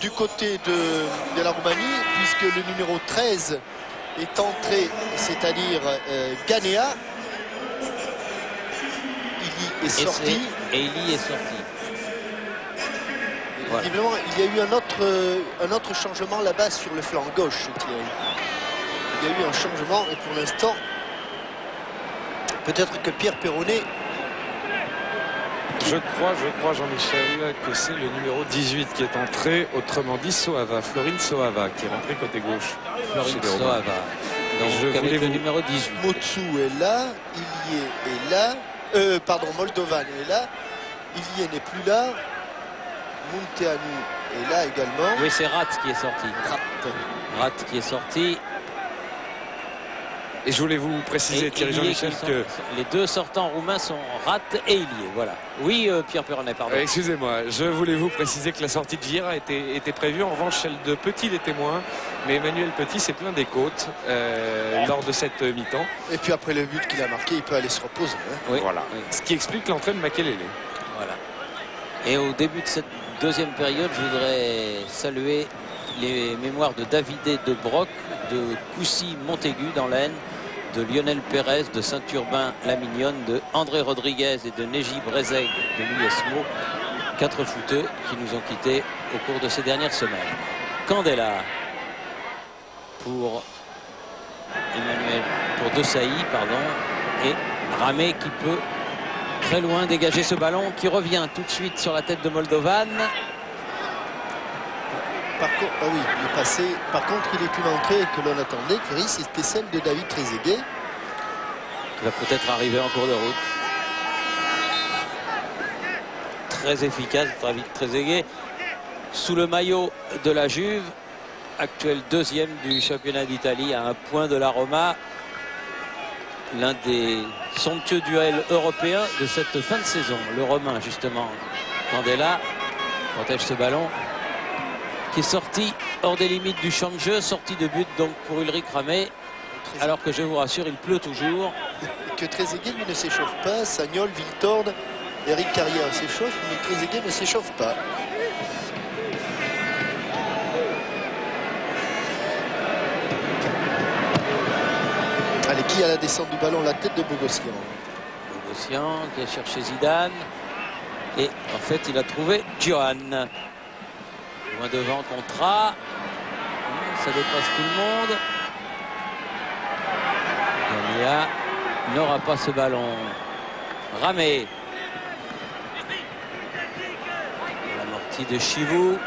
du côté de la Roumanie, puisque le numéro 13 est entré, c'est-à-dire Ganea. Ili est sorti. Et Ili est sorti. Voilà. Visiblement, il y a eu un autre changement là-bas sur le flanc gauche, Thierry. Il y a eu un changement et pour l'instant, peut-être que Pierre Perronnet... Je crois Jean-Michel, que c'est le numéro 18 qui est entré, autrement dit Soava, Florine Soava, qui est rentré côté gauche. Florine Soava. Donc je voulais le numéro 18. Motsu est là, Ilie est là, Moldovan est là, Ilie n'est plus là, Munteanu est là également. Oui, c'est Rat qui est sorti. Rat qui est sorti. Et je voulais vous préciser, Thierry Jean-Michel, que... Les 2 sortants roumains sont Rat et Ilie, voilà. Oui, Pierre Perronnet, pardon. Excusez-moi, je voulais vous préciser que la sortie de Vieira était prévue. En revanche, celle de Petit l'était moins. Mais Emmanuel Petit s'est plaint des côtes lors de cette mi-temps. Et puis après le but qu'il a marqué, il peut aller se reposer. Hein. Oui, voilà. Oui. Ce qui explique l'entrée de Makelele. Voilà. Et au début de cette 2e période, je voudrais saluer les mémoires de Davidé de Broc, de Coucy Montaigu dans l'Aisne, de Lionel Pérez, de Saint-Urbain-la-Mignonne, de André Rodriguez et de Neji Brezeg de l'USMO. 4 footeux qui nous ont quittés au cours de ces dernières semaines. Candela pour De Sailly, pardon, et Ramé qui peut très loin dégager ce ballon qui revient tout de suite sur la tête de Moldovan. Oui, il est passé. Par contre, il est une entrée que l'on attendait, Thierry, c'était celle de David Trezeguet. Qui va peut-être arriver en cours de route. très efficace, très vite, très aigué. Sous le maillot de la Juve, actuel deuxième du championnat d'Italie, à un point de la Roma. L'un des somptueux duels européens de cette fin de saison. Le Romain, justement, Candela protège ce ballon qui est sorti hors des limites du champ de jeu, sortie de but donc pour Ulrich Ramé, alors que je vous rassure, il pleut toujours. Que Trezeguet lui ne s'échauffe pas, Sagnol, Viltord, Eric Carrière s'échauffe, mais Trezeguet ne s'échauffe pas. Allez, qui a la descente du ballon? La tête de Bogossian. Bogossian qui a cherché Zidane. Et en fait, il a trouvé Johan. Loin devant, contrat. Ça dépasse tout le monde. Gania n'aura pas ce ballon. Ramé. L'amorti de Chivou.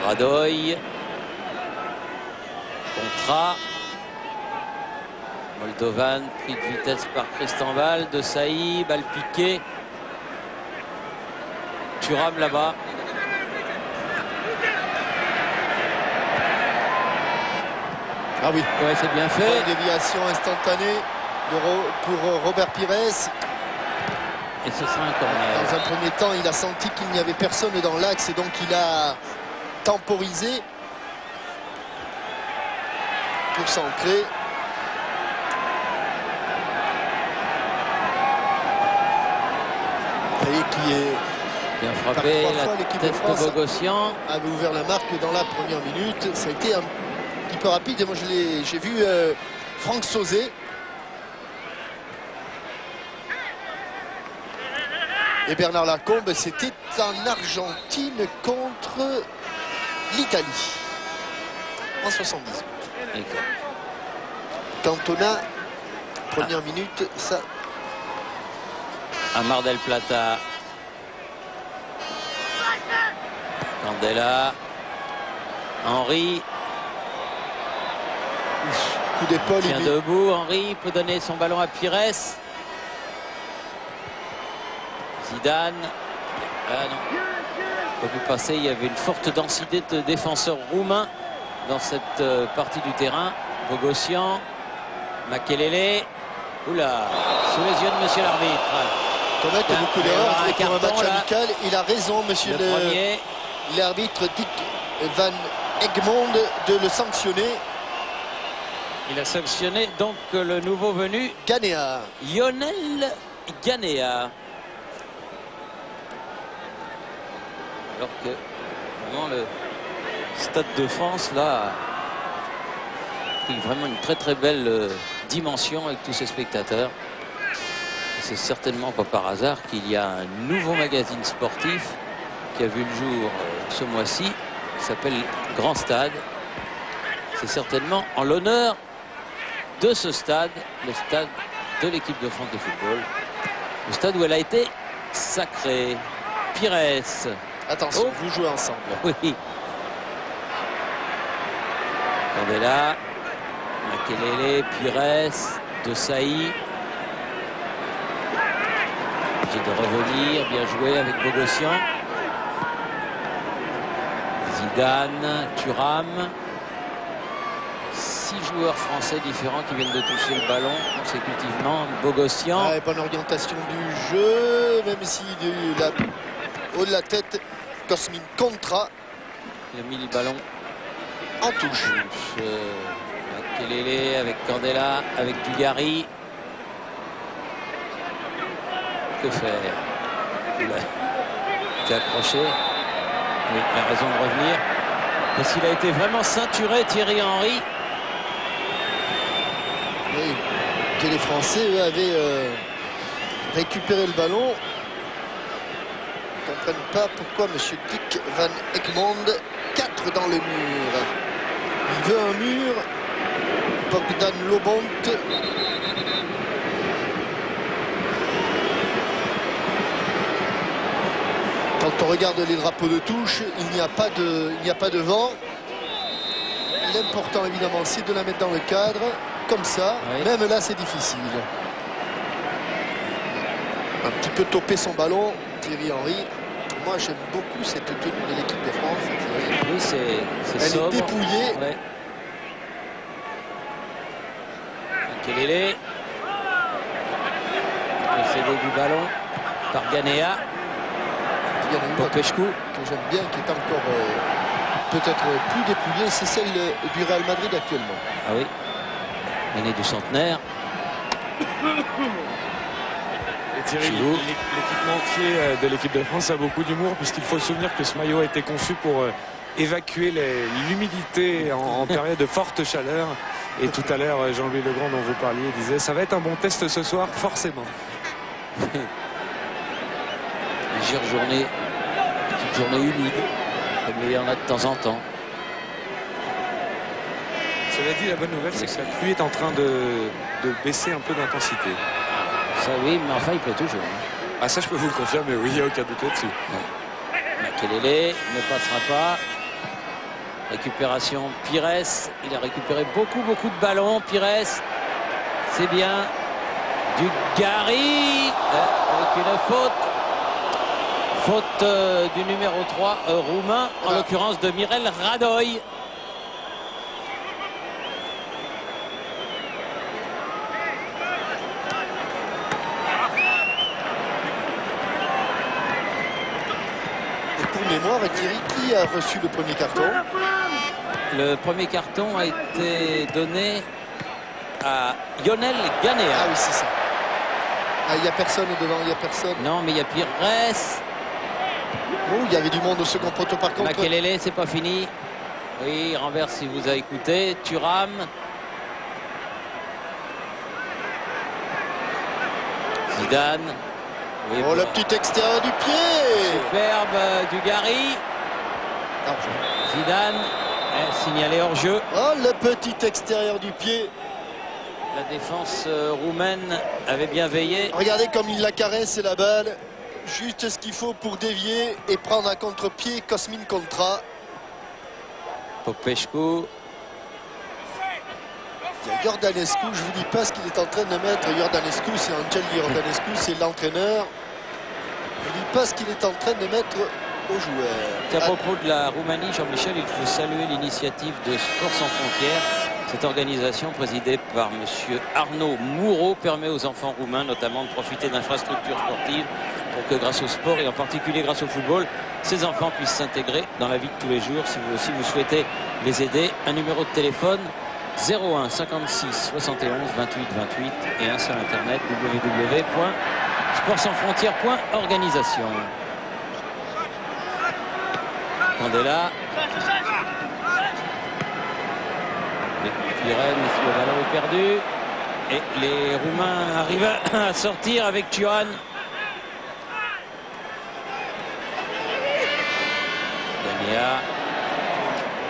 Radoy. Contrat. Moldovan pris de vitesse par Cristanval. De Saï, balle piquée. Thuram là-bas. Ah oui. Ouais, c'est bien fait. Une déviation instantanée pour Robert Pires. Et ce sera un corner. Dans un premier temps, il a senti qu'il n'y avait personne dans l'axe et donc il a temporisé pour centrer. Vous voyez qui est bien frappé, la tête de Bogossian. Avait ouvert la marque dans la première minute. Ça a été un petit peu rapide. Et moi, j'ai vu Franck Sauzet. Et Bernard Lacombe, c'était en Argentine contre l'Italie. En 70. Cantona, première minute, ça. À Mar del Plata. Candela. Henry. Coup d'épaule. Tient debout. Henry peut donner son ballon à Pires. Zidane. Ah non. Pas pu passer. Il y avait une forte densité de défenseurs roumains dans cette partie du terrain. Bogossian. Makelele. Oula. Sous les yeux de monsieur l'arbitre. Commettre beaucoup d'erreurs et pour un match là. amical. Il a raison, monsieur l'arbitre Dick Van Egmond, de le sanctionner. Il a sanctionné donc le nouveau venu Ghanéa. Lionel Ghanéa. Alors que vraiment le Stade de France là a pris vraiment une très très belle dimension avec tous ces spectateurs. C'est certainement pas par hasard qu'il y a un nouveau magazine sportif qui a vu le jour ce mois-ci, qui s'appelle Grand Stade. C'est certainement en l'honneur de ce stade, le stade de l'équipe de France de football, le stade où elle a été sacrée. Pires. Attention, vous jouez ensemble. Oui. Candela, Makelele, Pires, De Saï. Obligé de revenir, bien joué avec Bogossian. Zidane, Thuram. 6 joueurs français différents qui viennent de toucher le ballon consécutivement. Bogossian. Ouais, bonne orientation du jeu, même si haut de la tête, Cosmin Contra. Il a mis le ballon en touche. Makelele avec Candela, avec Dugarry. Que faire? Il a accroché. Oui, il a raison de revenir. Parce qu'il a été vraiment ceinturé, Thierry Henry. Oui, que les Français, eux, avaient récupéré le ballon. Ils ne comprennent pas pourquoi M. Dick Van Egmond, 4 dans le mur. Il veut un mur. Bogdan Lobont. Quand on regarde les drapeaux de touche, il n'y a pas de vent. L'important, évidemment, c'est de la mettre dans le cadre, comme ça. Oui. Même là, c'est difficile. un petit peu topé son ballon, Thierry Henry. Moi, j'aime beaucoup cette tenue de l'équipe de France, Thierry. Oui, c'est Elle sobre. est dépouillée. Ouais. Makelele. Le CD du ballon par Ganea. Il y en a une autre Popescu. que j'aime bien, qui est encore peut-être plus dépouillée, c'est celle du Real Madrid actuellement. Ah oui. L'année du centenaire. Et Thierry, Giroud. l'équipementier de l'équipe de France a beaucoup d'humour, puisqu'il faut se souvenir que ce maillot a été conçu pour évacuer l'humidité en période de forte chaleur. Et tout à l'heure, Jean-Louis Legrand, dont vous parliez, disait « ça va être un bon test ce soir, forcément ». Légère journée. Petite journée humide. Comme il y en a de temps en temps. Cela dit, la bonne nouvelle, c'est que la pluie est en train de baisser un peu d'intensité. Ça oui, mais enfin il pleut toujours. Ah, ça, je peux vous le confirmer, oui, il n'y a aucun doute là-dessus. Makelele ne passera pas. Récupération Pires. Il a récupéré beaucoup de ballons. Pires, c'est bien. Du Gary avec une faute. Faute du numéro 3 roumain, en l'occurrence de Mirel Radoy. Et pour mémoire, Thierry, qui a reçu le premier carton? Le premier carton a été donné à Lionel Ganea. Ah oui, c'est ça. Ah, il n'y a personne devant, il n'y a personne. Non, mais il y a Pires. Oh, il y avait du monde au second poteau par contre. Makelele, c'est pas fini. Oui, renverse si vous avez écouté. Thuram. Zidane. Oui, Oh, le petit extérieur du pied. superbe du Gary. Zidane. Signalé hors jeu. Oh, le petit extérieur du pied. La défense roumaine avait bien veillé. Regardez comme il la caresse la balle. Juste ce qu'il faut pour dévier et prendre un contre-pied. Cosmin Contra. Popescu. Il y a Iordanescu. Je vous dis pas ce qu'il est en train de mettre. Iordanescu, c'est Angel Iordanescu, c'est l'entraîneur. Je vous dis pas ce qu'il est en train de mettre aux joueurs. À propos de la Roumanie, Jean-Michel, il faut saluer l'initiative de Sport sans frontières. Cette organisation, présidée par M. Arnaud Moureau, permet aux enfants roumains notamment de profiter d'infrastructures sportives pour que grâce au sport et en particulier grâce au football, ces enfants puissent s'intégrer dans la vie de tous les jours. Si vous aussi vous souhaitez les aider, un numéro de téléphone 01 56 71 28 28 et un seul internet www.sportsansfrontières.organisation. Mandela. Pirel, le ballon est perdu. Et les Roumains arrivent à sortir avec Thuram. Ganea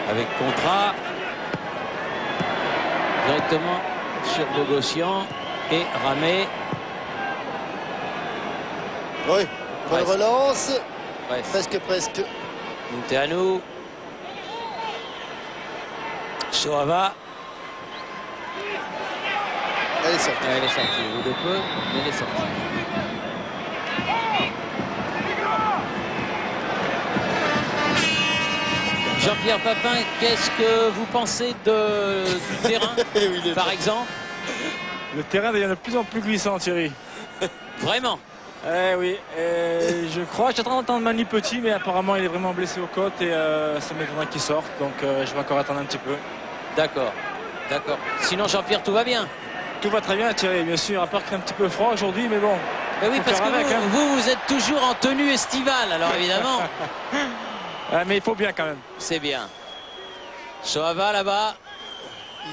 avec Contra. Directement sur Bogossian et Ramé. Oui, bonne Presque. relance. Presque. Presque. Munteanu. Soava. Elle est sortie. Elle est sortie, ou de peu, mais elle est sortie. Jean-Pierre Papin, qu'est-ce que vous pensez du terrain, Oui, par exemple? Le terrain devient de plus en plus glissant, Thierry. Vraiment? Oui, je crois, j'attends d'entendre Manu Petit, mais apparemment il est vraiment blessé aux côtes et ça m'étonnerait qu'il sorte, donc je vais encore attendre un petit peu. D'accord. Sinon, Jean-Pierre, tout va bien? Tout va très bien, Thierry, bien sûr, à part qu'il fait un petit peu froid aujourd'hui, mais bon. Mais oui, parce que avec, vous êtes toujours en tenue estivale, alors évidemment. Mais il faut bien quand même. C'est bien. Soava là-bas.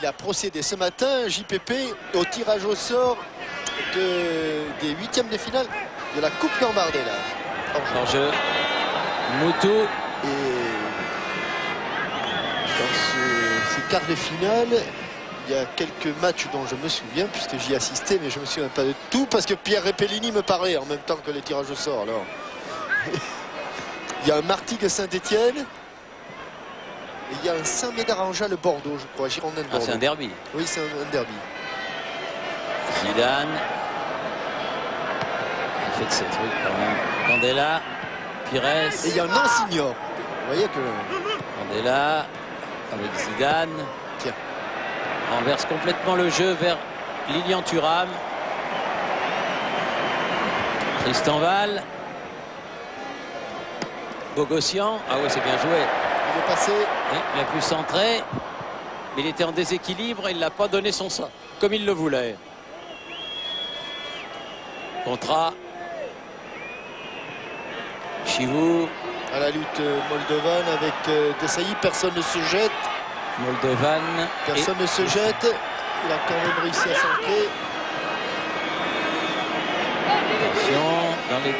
Il a procédé ce matin, JPP, au tirage au sort des huitièmes de finale de la Coupe Gambardella. En jeu. Moutou. Et dans ces quarts de finale, il y a quelques matchs dont je me souviens, puisque j'y assistais, mais je ne me souviens pas de tout, parce que Pierre Repellini me parlait en même temps que les tirages au sort. Alors. Il y a un Martigues Saint-Étienne, et il y a un Saint-Médard-en-Jalles le Bordeaux, je crois, Girondin de Bordeaux. C'est un derby. Oui, c'est un derby. Zidane. fait de ces trucs quand même. Candela, Pires. Et il y a un Signor. Vous voyez que... Candela avec Zidane. Tiens. Renverse complètement le jeu vers Lilian Thuram. Tristan Val. Bogossian. Ah oui, c'est bien joué. Il est passé. Oui, il a pu centrer. Mais il était en déséquilibre et il n'a pas donné son sang comme il le voulait. Contrat. Chivou. À la lutte moldovane avec Desailly. Personne ne se jette. Moldovan. Personne ne se jette. Il a quand même réussi à centrer. Attention, dans les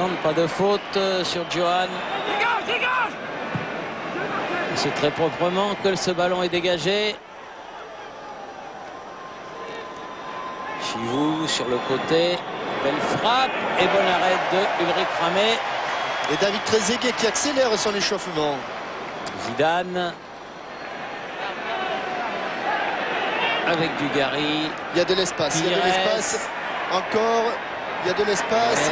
16,50 m, pas de faute sur Johan. C'est très proprement que ce ballon est dégagé. Chivou sur le côté. Belle frappe et bon arrêt de Ulrich Ramé. Et David Trezeguet qui accélère son échauffement. Zidane. Avec Dugarry. Il y a de l'espace. Il y a de l'espace. Encore. Il y a de l'espace.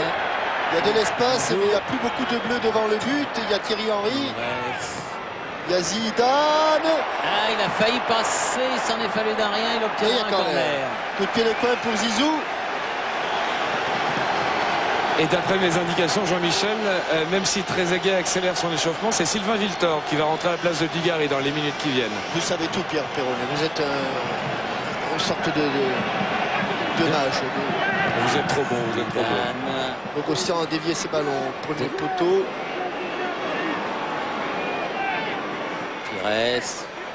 Il y a de l'espace, mais il n'y a plus beaucoup de bleu devant le but. Il y a Thierry Henry. Il y a Zidane. Ah, il a failli passer. Il s'en est fallu d'un rien. Il obtient un corner. Coup de pied de coin pour Zizou. Et d'après mes indications, Jean-Michel, même si Trezeguet accélère son échauffement, c'est Sylvain Wiltord qui va rentrer à la place de Dugarry dans les minutes qui viennent. Vous savez tout, Pierre Perronnet. Vous êtes une sorte de mage. Vous êtes trop bon, vous êtes trop bon. Bogossian a dévié ses ballons. Premier poteau. Pires,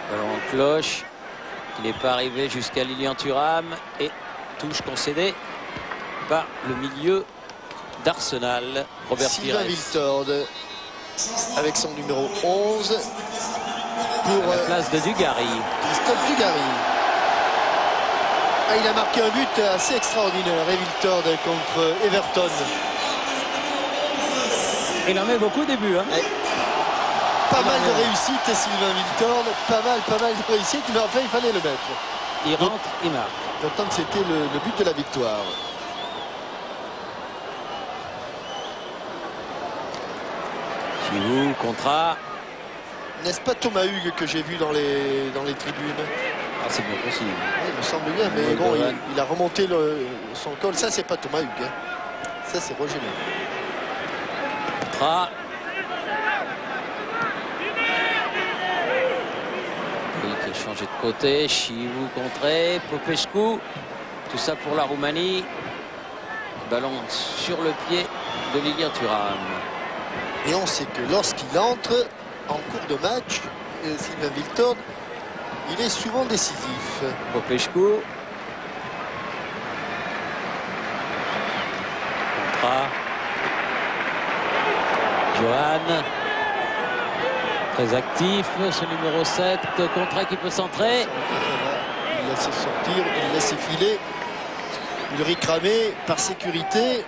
ballon en cloche. Il n'est pas arrivé jusqu'à Lilian Thuram. Et touche concédée par le milieu d'Arsenal, Robert Pires. Sylvain Wiltord avec son numéro 11 pour la place de Dugarry. Christophe Dugarry. Ah, il a marqué un but assez extraordinaire, Wiltord contre Everton. Il en met beaucoup des buts. Hein. Pas mal de réussite, Sylvain Wiltord. Pas mal de réussite, mais enfin il fallait le mettre. Il rentre, il marque. D'autant que c'était le but de la victoire. Chivou, contrat. N'est-ce pas Thomas Hugues que j'ai vu dans les tribunes? Ah, c'est bien possible. Oui, il me semble bien, mais bon, il a remonté son col. Ça, c'est pas Thomas Hugues. Hein. Ça, c'est Roger Mille. Contrat. Oui, qui a changé de côté. Chivou contré. Popescu. Tout ça pour la Roumanie. Ballon sur le pied de Lilian Thuram. Et on sait que lorsqu'il entre en cours de match, Sylvain Wiltord, il est souvent décisif. Popescu. Contrat. Johan. Très actif, ce numéro 7. Contrat qui peut centrer. Il laisse sortir, il laisse filer. Ulrich Ramé par sécurité.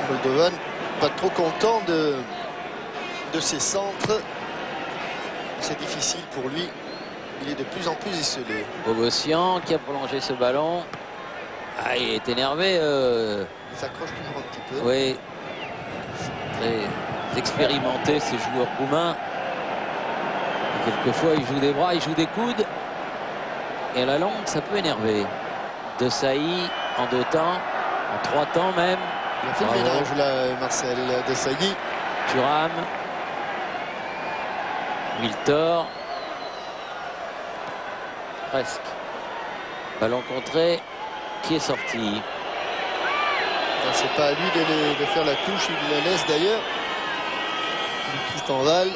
Moldovan, pas trop content de ses centres. C'est difficile pour lui. Il est de plus en plus isolé. Bogossian qui a prolongé ce ballon. Ah, il est énervé. Il s'accroche toujours un petit peu. Oui. Très expérimenté ces joueurs roumains. Et quelquefois ils jouent des bras, ils jouent des coudes. Et à la longue, ça peut énerver. Desailly en 2 temps, en 3 temps même. Il a fait le ménage là, Marcel Desailly. Thuram. Wiltord. Presque. Ballon contré. Qui est sorti? C'est pas à lui de faire la touche, il la laisse d'ailleurs. Tristan Val.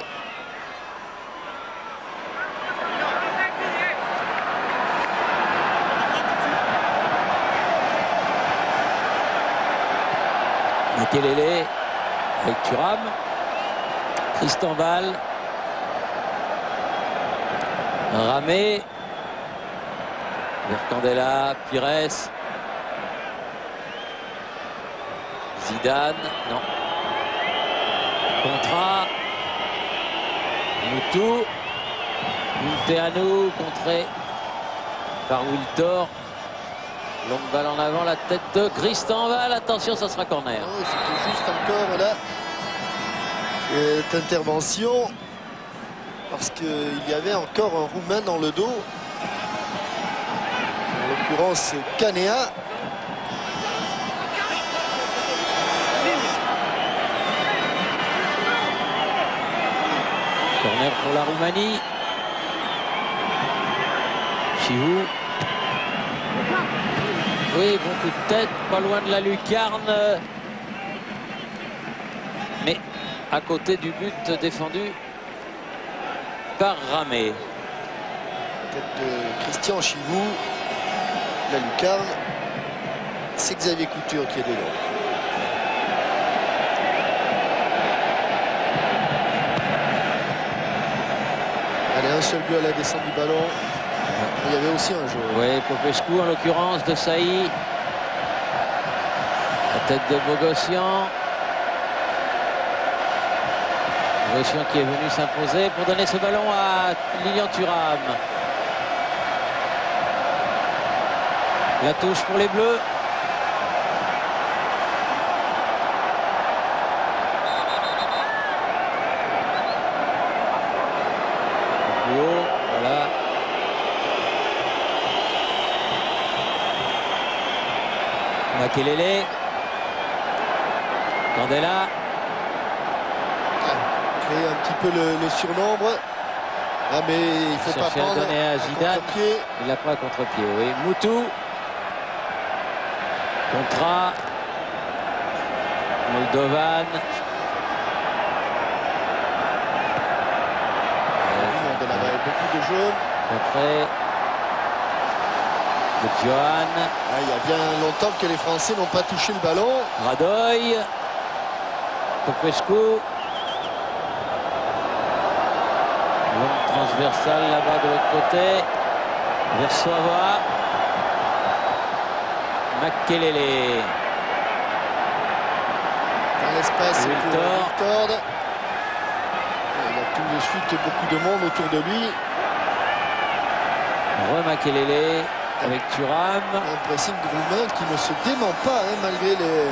Makelele avec Thuram. Tristan Val. Ramé. Vers Candela. Pires. Zidane, non. Contra. Moutou. Munteanu contré par Wiltor. Longue balle en avant, la tête de Christenval. Attention, ça sera corner. Oh, c'était juste encore là cette intervention parce qu'il y avait encore un Roumain dans le dos. En l'occurrence, Canea. Corner pour la Roumanie. Chivou. Oui, bon coup de tête, pas loin de la lucarne. Mais à côté du but défendu par Ramé. Tête de Christian Chivou. La lucarne. C'est Xavier Couture qui est dedans. Allez, un seul but à la descente du ballon. Il y avait aussi un jeu. Oui, Popescu en l'occurrence de Saï. La tête de Bogossian. Bogossian qui est venu s'imposer pour donner ce ballon à Lilian Thuram. La touche pour les Bleus. Plus haut, voilà. Makelele. Candela. Créer un petit peu le surnombre. Ah, mais il faut pas Chercher à prendre donner à Zidane. contre-pied. Il n'a pas à contre-pied, oui. Moutou. Contra. Moldovan. De là-bas, beaucoup de jaunes. Contré. De Johan. Ah, il y a bien longtemps que les Français n'ont pas touché le ballon. Radoy. Popescu. Longue transversale là-bas de l'autre côté. Vers Soava. Makelele. Dans l'espace pour Wiltord. Wiltord. Il a tout de suite beaucoup de monde autour de lui. Makelele avec Thuram. Un pressing roumain qui ne se dément pas, hein, malgré les...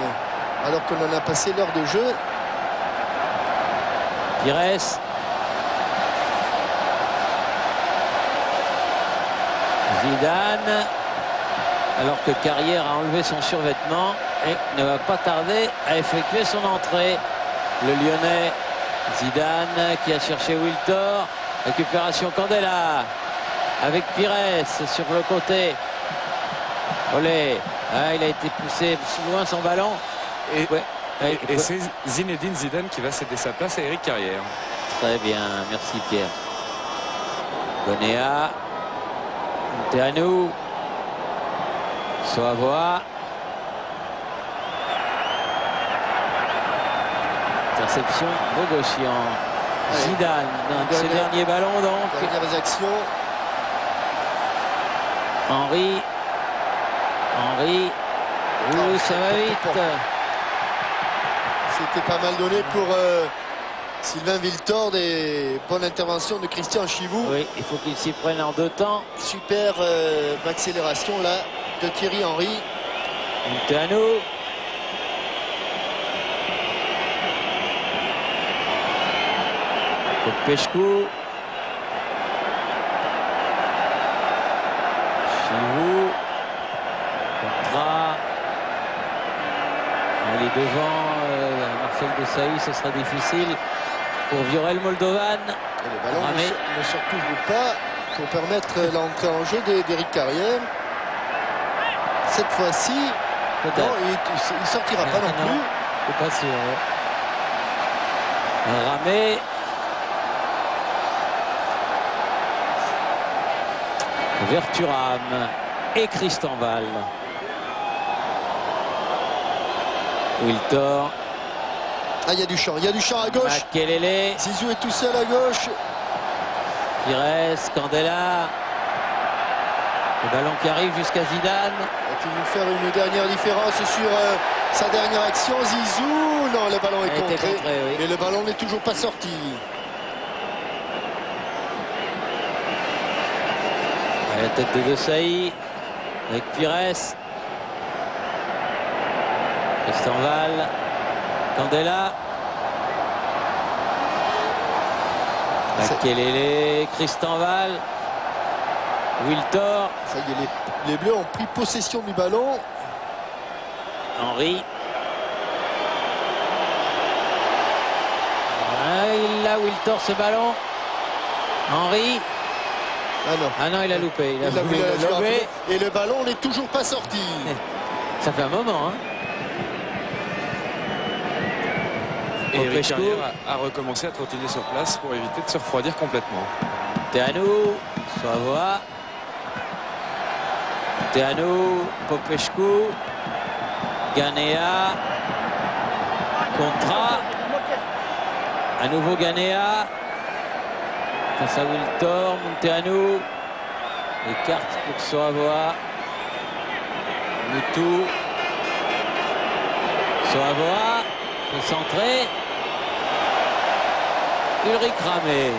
alors qu'on en a passé l'heure de jeu. Pires. Zidane. Alors que Carrière a enlevé son survêtement et ne va pas tarder à effectuer son entrée. Le Lyonnais Zidane qui a cherché Wiltor. Récupération Candela avec Pires sur le côté. Olé. Ah, il a été poussé loin son ballon. Et, ouais. et c'est Zinedine Zidane qui va céder sa place à Eric Carrière. Très bien, merci Pierre. Bonéa. Munteanu. Soavois. Interception, Bogossian. Zidane, dans ses derniers ballons donc. Dernières actions. Henry. Ouh, ça va vite. C'était pas mal donné pour Sylvain Wiltord et bonne intervention de Christian Chivou. Oui, il faut qu'il s'y prenne en deux temps. Super accélération là de Thierry Henry. Munteanu. Popescu. Chivou. Contra. Il est devant Marcel Desailly, ce sera difficile pour Viorel Moldovan. Et le ballon ne se retrouve pas pour permettre l'entrée en jeu d'Éric Carrière. Cette fois-ci, il ne sortira pas non plus. C'est pas sûr. Ramé. Vers Thuram et Christenval. Wiltor. Ah, il y a du champ à gauche. Makelele. Zizou est tout seul à gauche. Pires, Candela. Le ballon qui arrive jusqu'à Zidane. Va-t-il nous faire une dernière différence sur sa dernière action? Zizou, non, le ballon est Il a été contré, contré, oui. mais le ballon n'est toujours pas sorti. À la tête de Desailly avec Pires. Christian Val. Candela. Makelele. Christian Val. Wiltor. Ça y est, les Bleus ont pris possession du ballon. Henry. Il a Wiltor ce ballon. Henry. Ah non. Ah non, il a loupé. Il a voulu voulu le lever. et le ballon n'est toujours pas sorti. Ça fait un moment. Hein. Et Eric Popescu. Carrière a recommencé à trottiner sur place pour éviter de se refroidir complètement. Teanou. Soavoa. Teanou. Popescu. Ganea. Contra. À nouveau Ganea. Face à Wiltor. Munteanu. Écarte pour Soavoa. Moutou. Soavoa. Concentré. Ulrich Ramé.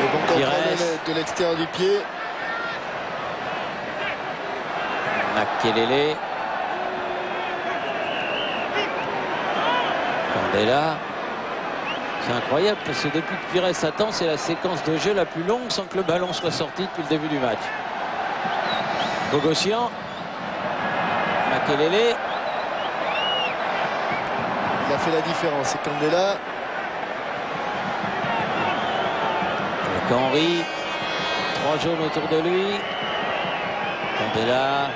Et bon contrôle Pires. de l'extérieur du pied. Makelele. Candela. C'est incroyable parce que depuis que Pires attend, c'est la séquence de jeu la plus longue sans que le ballon soit sorti depuis le début du match. Bogossian. Makelele. Il a fait la différence. C'est Candela. Avec Henry. 3 jaunes autour de lui. Candela.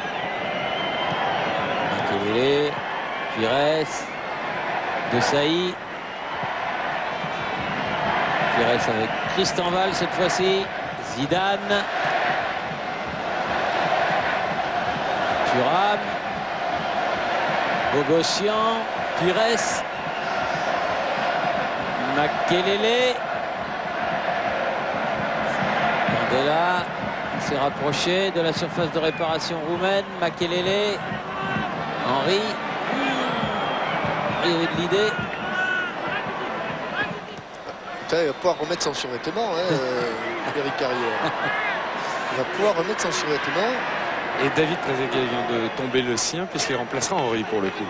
Makelele. Pires. Desailly. Pires avec Christian Val cette fois-ci. Zidane. Thuram. Bogossian. Pires. Makelele. Candela s'est rapproché de la surface de réparation roumaine. Makelele. Henry. Il y avait de l'idée. Il va pouvoir remettre son survêtement, hein, Eric Carrière. Il va pouvoir remettre son survêtement. Et David Trezeguet vient de tomber le sien puisqu'il remplacera Henry pour le coup.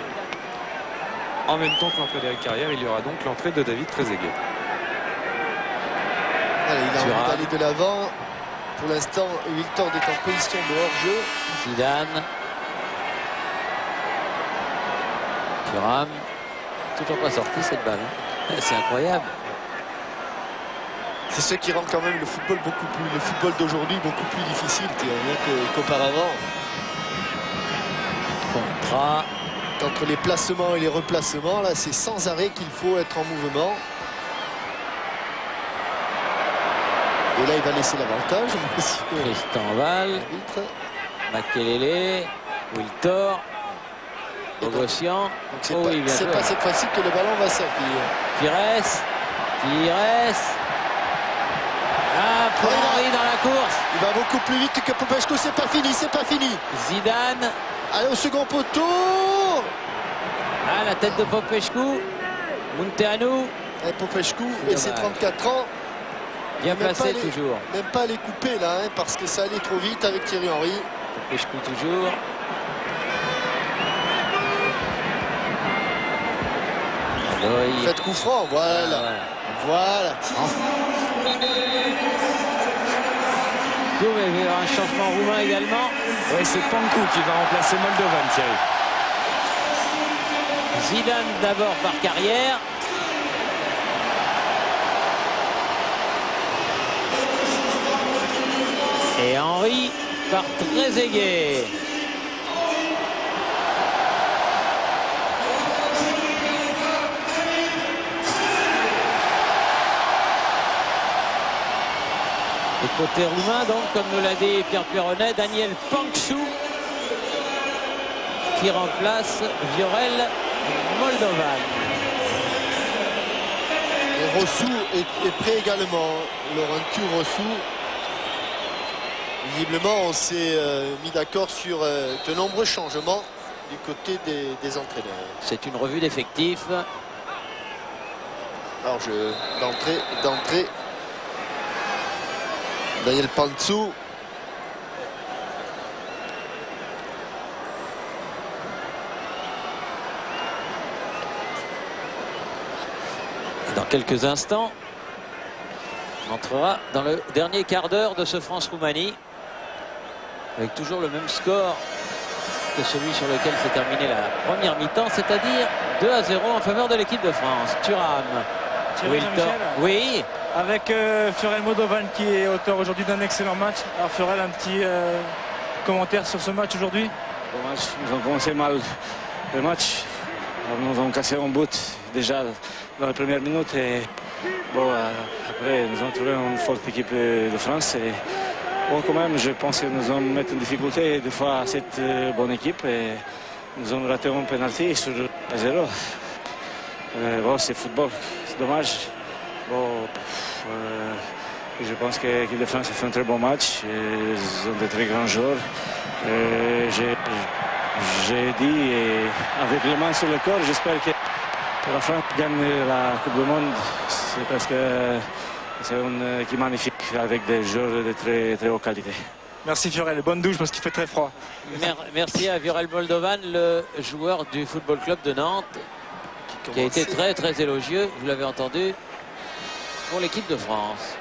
En même temps que l'entrée d'Eric Carrière, il y aura donc l'entrée de David Trezeguet. Allez, il a Thuram. envie d'aller de l'avant. Pour l'instant, Wiltor est en position de hors-jeu. Zidane. Thuram. Toujours pas sorti cette balle. Hein. C'est incroyable. C'est ce qui rend quand même le football d'aujourd'hui beaucoup plus difficile qu'auparavant. Contra. Entre les placements et les replacements, là, c'est sans arrêt qu'il faut être en mouvement. Et là, il va laisser l'avantage, monsieur Christian Val. l'arbitre. Makelele. Wiltor. Bogossian. Donc c'est Oh pas, oui, bien c'est joué. pas cette fois-ci que le ballon va sortir. Pires. Ah, pour Henry dans la course. Il va beaucoup plus vite que Popescu. C'est pas fini, c'est pas fini. Zidane. Allez, au second poteau. Ah, la tête de Popescu. Munteanu. Et Popescu C'est et ses dommage. 34 ans. Bien Même placé pas les- toujours. Même pas les couper là, hein, parce que ça allait trop vite avec Thierry Henry. Popescu toujours. Loïc. Faites coup franc, voilà. Ah, Voilà. Doum, il va y avoir un changement roumain également. Ouais, c'est Pankou qui va remplacer Moldovan, Thierry. Zidane d'abord par Carrière. Et Henry par Trezeguet. Et côté roumain, donc, comme nous l'a dit Pierre Perronnet, Daniel Panksou qui remplace Viorel Moldovan. Et Rossou est prêt également. Laurentiu Rossou. Visiblement, on s'est mis d'accord sur de nombreux changements du côté des entraîneurs. C'est une revue d'effectifs. Alors, d'entrée, Daniel Pantsou. Dans quelques instants, on entrera dans le dernier quart d'heure de ce France-Roumanie, avec toujours le même score que celui sur lequel s'est terminée la première mi-temps, c'est-à-dire 2-0 en faveur de l'équipe de France. Thuram. Oui. Avec Fiorel Moldovan qui est auteur aujourd'hui d'un excellent match. Alors Fiorel, un petit commentaire sur ce match aujourd'hui? Bon match, nous avons commencé mal le match. Nous avons cassé un but déjà dans les premières minutes et bon, après nous avons trouvé une forte équipe de France et bon, quand même je pense que nous allons mettre en difficulté des fois cette bonne équipe et nous avons raté un penalty sur 0. Bon, c'est football, c'est dommage. Bon, je pense que l'équipe de France a fait un très bon match. Ils ont de très grands joueurs. J'ai dit, avec les mains sur le corps, j'espère que la France gagne la Coupe du Monde. C'est parce que c'est une équipe magnifique avec des joueurs de très, très haute qualité. Merci Fiorel, bonne douche parce qu'il fait très froid. Merci à Fiorel Moldovan, le joueur du Football Club de Nantes, qui a été très très élogieux, vous l'avez entendu, pour l'équipe de France.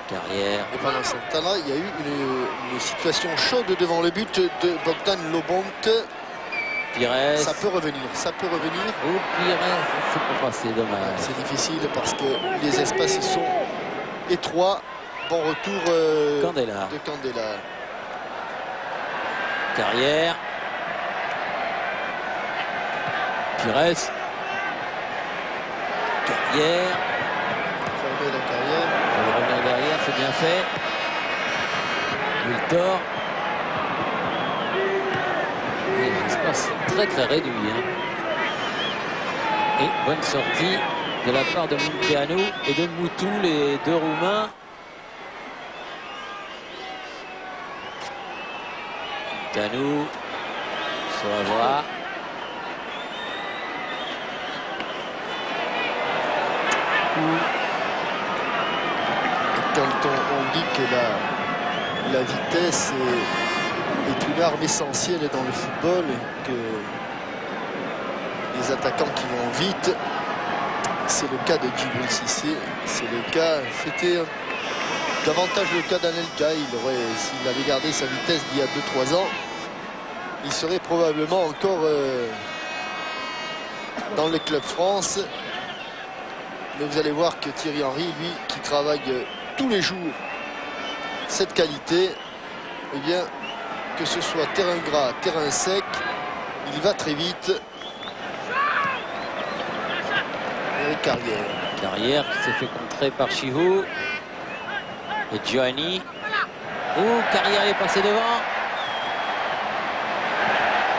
Carrière. Et pendant ce temps-là, il y a eu une situation chaude devant le but de Bogdan Lobont. Pires. Ça peut revenir, ça peut revenir. Oh, Pires, c'est pas passé, dommage. C'est difficile parce que les espaces sont étroits. Bon retour Candela. de Candela. Carrière. Pires. Carrière. Fermé la carrière. On va revenir derrière, c'est bien fait. Wiltor. Et l'espace très très réduit. Hein. Et bonne sortie de la part de Munteanu et de Moutou, les deux Roumains. Munteanu, Soava. Quand on dit que la vitesse est une arme essentielle dans le football, et que les attaquants qui vont vite, c'est le cas de Djibril Cissé, c'est le cas, c'était davantage le cas d'Anelka. S'il avait gardé sa vitesse d'il y a 2-3 ans, il serait probablement encore dans le club France. Mais vous allez voir que Thierry Henry, lui, qui travaille tous les jours cette qualité, eh bien, que ce soit terrain gras, terrain sec, il va très vite. Et Carrière. Carrière qui s'est fait contrer par Chihou. Et Giovanni. Oh, Carrière est passé devant.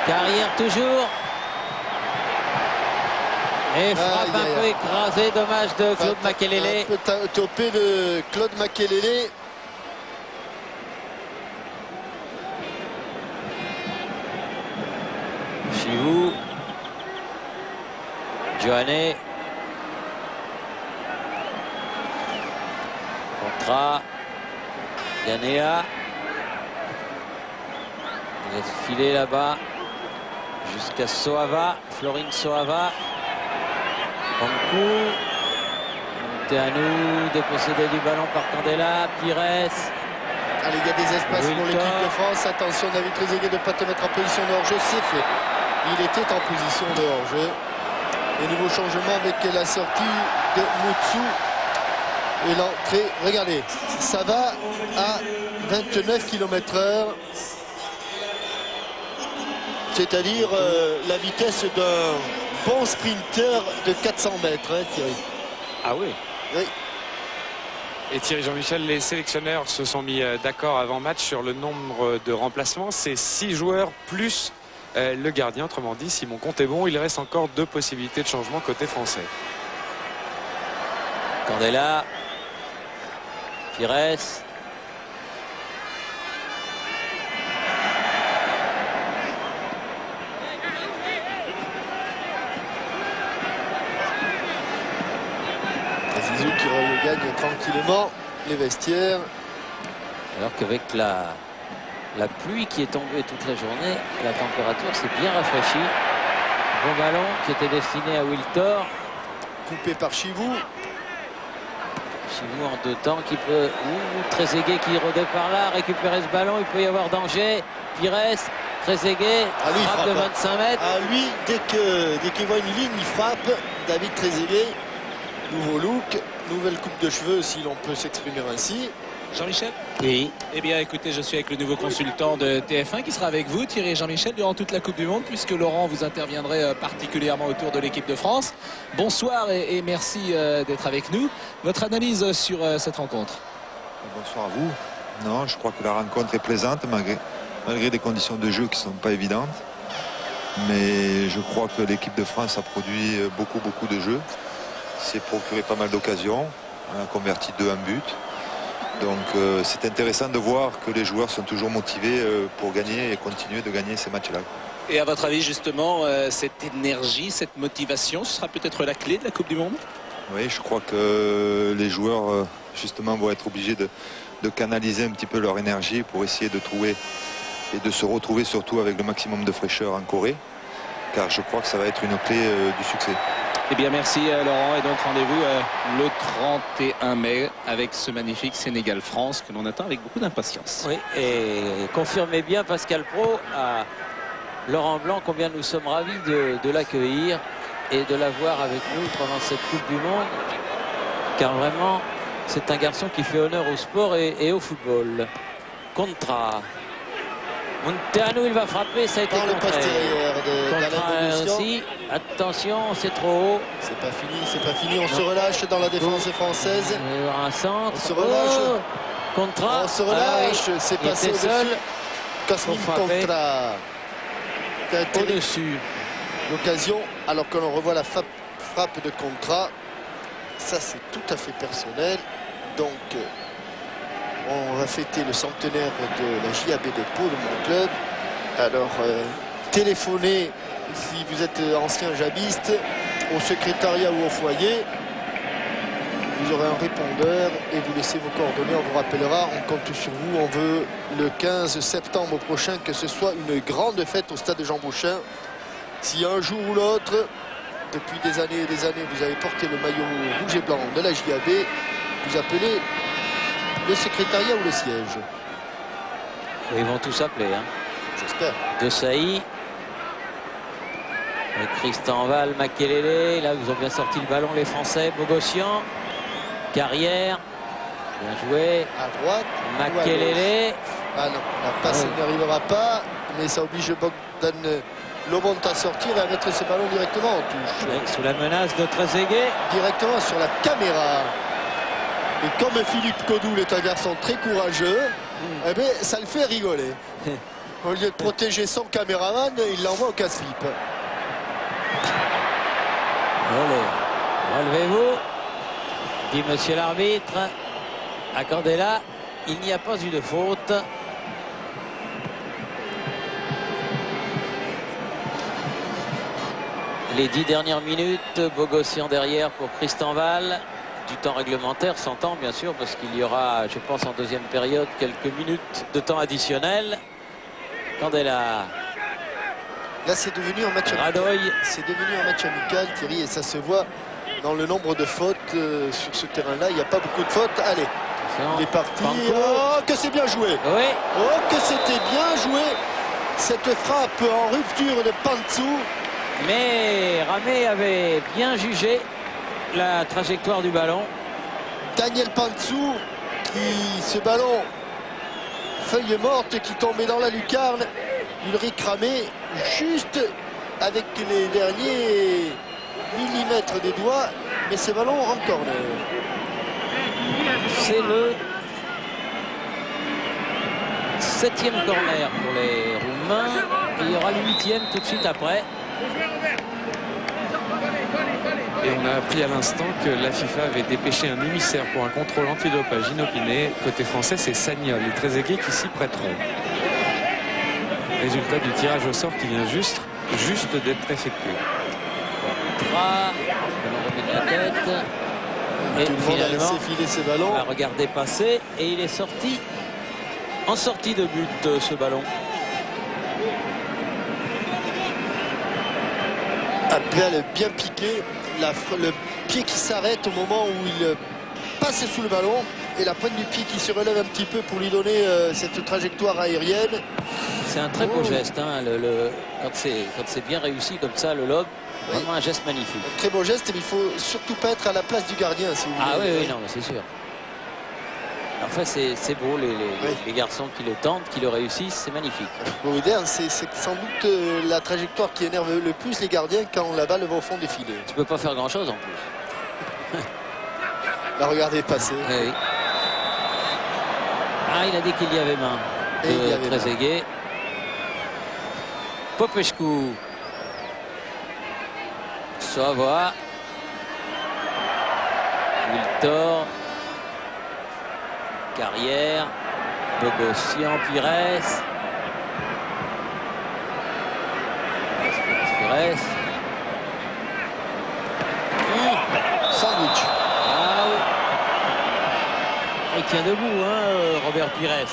Carrière toujours. Et frappe un peu écrasée, dommage de Claude Makelele. Un peu topé de Claude Makelele. Chihou. Giovanni. Contra. Yanea. Il va filer là-bas jusqu'à Soava. Florine Soava. Banco. Munteanu, dépossédé du ballon par Candela. Pires. Allez, il y a des espaces pour l'équipe de France. Attention, David Trezeguet de ne pas te mettre en position de hors-jeu. C'est fait. Il était en position de hors-jeu. Et nouveau changement avec la sortie de Moutsou. Et l'entrée, regardez, ça va à 29 km/h. C'est-à-dire la vitesse d'un bon sprinter de 400 mètres, hein, Thierry. Ah oui. Oui. Et Thierry Jean-Michel, les sélectionneurs se sont mis d'accord avant match sur le nombre de remplacements. C'est 6 joueurs plus le gardien. Autrement dit, si mon compte est bon, il reste encore 2 possibilités de changement côté français. Candela. Pires. Zizou qui regagne tranquillement les vestiaires. Alors qu'avec la pluie qui est tombée toute la journée, la température s'est bien rafraîchie. Bon ballon qui était destiné à Wiltor. Coupé par Chivou. Chivou en deux temps qui peut... Trezeguet qui rôdait par là, récupérer ce ballon, il peut y avoir danger. Pires, Trezeguet, lui, frappe de 25 mètres. Lui, dès qu'il voit une ligne, il frappe. David Trezeguet, nouveau look, nouvelle coupe de cheveux si l'on peut s'exprimer ainsi. Jean-Michel? Oui. Eh bien, écoutez, je suis avec le nouveau consultant de TF1 qui sera avec vous, Thierry et Jean-Michel, durant toute la Coupe du Monde, puisque Laurent, vous interviendrez particulièrement autour de l'équipe de France. Bonsoir et merci d'être avec nous. Votre analyse sur cette rencontre? Bonsoir à vous. Non, je crois que la rencontre est plaisante, malgré des conditions de jeu qui ne sont pas évidentes. Mais je crois que l'équipe de France a produit beaucoup de jeux. S'est procuré pas mal d'occasions. On a converti 2 en but. Donc c'est intéressant de voir que les joueurs sont toujours motivés pour gagner et continuer de gagner ces matchs-là. Et à votre avis, justement, cette énergie, cette motivation, ce sera peut-être la clé de la Coupe du Monde? Oui, je crois que les joueurs, justement, vont être obligés de canaliser un petit peu leur énergie pour essayer de trouver et de se retrouver surtout avec le maximum de fraîcheur en Corée. Car je crois que ça va être une clé du succès. Eh bien, merci Laurent. Et donc, rendez-vous le 31 mai avec ce magnifique Sénégal-France que l'on attend avec beaucoup d'impatience. Oui, et confirmez bien, Pascal Praud, à Laurent Blanc, combien nous sommes ravis de l'accueillir et de l'avoir avec nous pendant cette Coupe du Monde. Car vraiment, c'est un garçon qui fait honneur au sport et au football. Contra. Monteanu, il va frapper, ça a été Dans le contré. postérieur d'Alain aussi. Attention, c'est trop haut. C'est pas fini, on se relâche dans la défense française. Il va y avoir un centre. On se relâche. Contra. On se relâche, c'est Il passé était au-dessus. seul. Cosmin Pour frapper. Contra. Au-dessus. L'occasion, alors que l'on revoit la frappe de Contra. Ça, c'est tout à fait personnel. Donc, on va fêter le centenaire de la JAB de Pau, de mon club. Alors, téléphonez, si vous êtes ancien jabiste, au secrétariat ou au foyer. Vous aurez un répondeur et vous laissez vos coordonnées, on vous rappellera, on compte sur vous. On veut le 15 septembre prochain que ce soit une grande fête au stade de Jean Bouchin. Si un jour ou l'autre, depuis des années et des années, vous avez porté le maillot rouge et blanc de la JAB, vous appelez le secrétariat ou le siège. Et ils vont tous appeler. Hein. J'espère. De Sailly. Avec Tristan Val, Makelele. Là, ils ont bien sorti le ballon, les Français. Bogossian. Carrière. Bien joué. À droite. Makelele. Ah non, la passe elle n'arrivera pas, mais ça oblige Bogdan Lobont à sortir et à mettre ses ballons directement en touche. Sous la menace de Trezeguet. Directement sur la caméra. Et comme Philippe Codoul est un garçon très courageux, eh bien, ça le fait rigoler. Au lieu de protéger son caméraman, il l'envoie au casse-flip. Relevez-vous, dit monsieur l'arbitre. Accordez-la. Il n'y a pas eu de faute. Les 10 dernières minutes, Bogossian derrière pour Tristan Val. Du temps réglementaire, s'entend bien sûr, parce qu'il y aura, je pense, en deuxième période, quelques minutes de temps additionnel. Candela. Là, c'est devenu un match amical. C'est devenu un match amical, Thierry, et ça se voit dans le nombre de fautes sur ce terrain-là. Il n'y a pas beaucoup de fautes. Allez, il est parti. Oh, que c'est bien joué. Oui. Oh, que c'était bien joué. Cette frappe en rupture de Pantsou. Mais Ramé avait bien jugé la trajectoire du ballon. Daniel Pantsou, ce ballon, feuille morte qui tombait dans la lucarne. Ulrich Ramé, juste avec les derniers millimètres des doigts, mais ce ballon en corner. C'est le 7e corner pour les Roumains. Et il y aura le 8e tout de suite après. Et on a appris à l'instant que la FIFA avait dépêché un émissaire pour un contrôle antidopage inopiné. Côté français, c'est Sagnol et Trezeguet qui s'y prêteront. Résultat du tirage au sort qui vient juste d'être effectué. On remet de la tête. Et Tout le monde a finalement, laissé filer ses on ballons. va regarder passer et il est sorti en sortie de but ce ballon. Abdel bien piqué, le pied qui s'arrête au moment où il passe sous le ballon et la pointe du pied qui se relève un petit peu pour lui donner cette trajectoire aérienne. C'est un très beau geste, hein, quand c'est bien réussi comme ça, le lob, vraiment un geste magnifique. Un très beau geste, mais il faut surtout pas être à la place du gardien si vous voulez. Ah oui, non, c'est sûr. Enfin, c'est beau, les garçons qui le tentent, qui le réussissent, c'est magnifique. Bon, c'est sans doute la trajectoire qui énerve le plus les gardiens quand la balle va au fond des filets. Tu peux pas faire grand chose en plus. La regarder passer. Oui. Ah, il a dit qu'il y avait main. Et il y avait Trezeguet. Popescu. Savoie. Wiltor. Carrière. Bogossian, Pires. Sandwich. Ah oui. Il tient debout, hein, Robert Pires.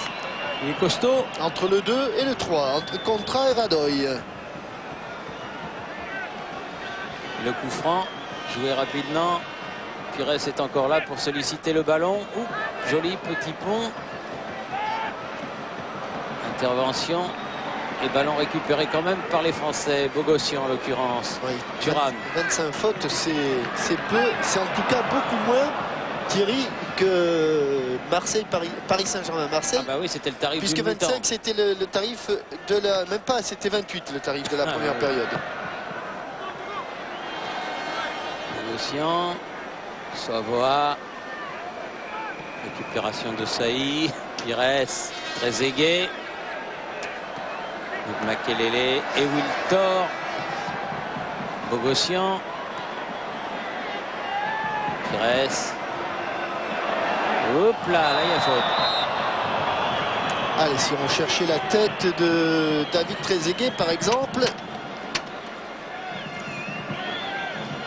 Il est costaud. Entre le 2 et le 3, entre Contra et Radoy. Le coup franc, joué rapidement. Pires est encore là pour solliciter le ballon. Ouh, joli petit pont. Intervention. Et ballon récupéré quand même par les Français. Bogossian en l'occurrence. Oui. Thuram. 25 fautes, c'est peu. C'est en tout cas beaucoup moins, Thierry, que Marseille, Paris Saint-Germain-Marseille. Ah bah oui, c'était le tarif puisque du 25, c'était le tarif de la... Même pas, c'était 28 le tarif de la première période. Bogossian. Savoie. Récupération de Saï. Pires. Trezeguet. Makelele et Wiltor. Bogossian. Pires. Hop là, il y a faute. Allez, si on cherchait la tête de David Trezeguet, par exemple.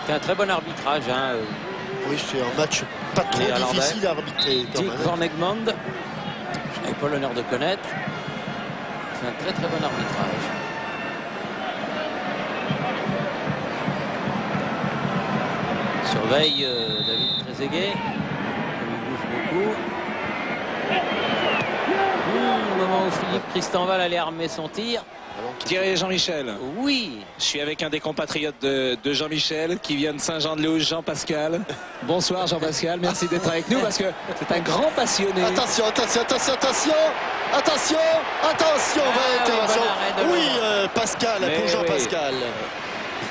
C'est un très bon arbitrage. Hein. Oui, c'est un match pas trop difficile à arbitrer. Dick Van Egmond. Je n'avais pas l'honneur de connaître. C'est un très bon arbitrage. Surveille David Trezeguet. Il bouge beaucoup. Au moment où Philippe Christenval allait armer son tir. Thierry et Jean-Michel. Oui. Je suis avec un des compatriotes de Jean-Michel qui vient de Saint-Jean-de-Luz, Jean-Pascal. Bonsoir Jean-Pascal, merci d'être avec nous parce que c'est un grand passionné. Attention, attention, attention, attention. Attention, attention, intervention. Oui, Pascal, pour Jean-Pascal.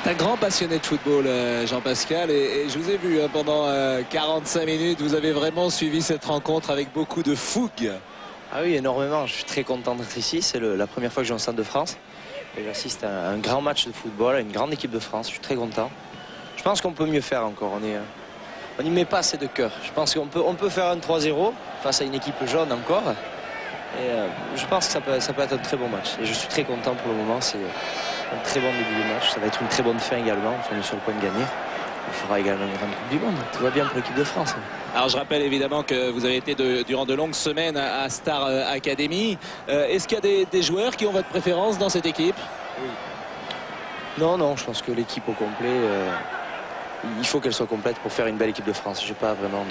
C'est un grand passionné de football, Jean-Pascal, et je vous ai vu pendant 45 minutes. Vous avez vraiment suivi cette rencontre avec beaucoup de fougue. Ah oui, énormément. Je suis très content d'être ici. C'est la première fois que je vais en Stade de France. Et j'assiste à un grand match de football, à une grande équipe de France. Je suis très content. Je pense qu'on peut mieux faire encore. On n'y met pas assez de cœur. Je pense qu'on peut faire un 3-0 face à une équipe jaune encore. Et je pense que ça peut être un très bon match. Et je suis très content pour le moment. C'est un très bon début de match. Ça va être une très bonne fin également. On est sur le point de gagner. Il faudra également une grande Coupe du Monde. Tout va bien pour l'équipe de France. Alors je rappelle évidemment que vous avez été durant de longues semaines à Star Academy. Est-ce qu'il y a des joueurs qui ont votre préférence dans cette équipe? Oui. Non, je pense que l'équipe au complet, il faut qu'elle soit complète pour faire une belle équipe de France. Je n'ai pas vraiment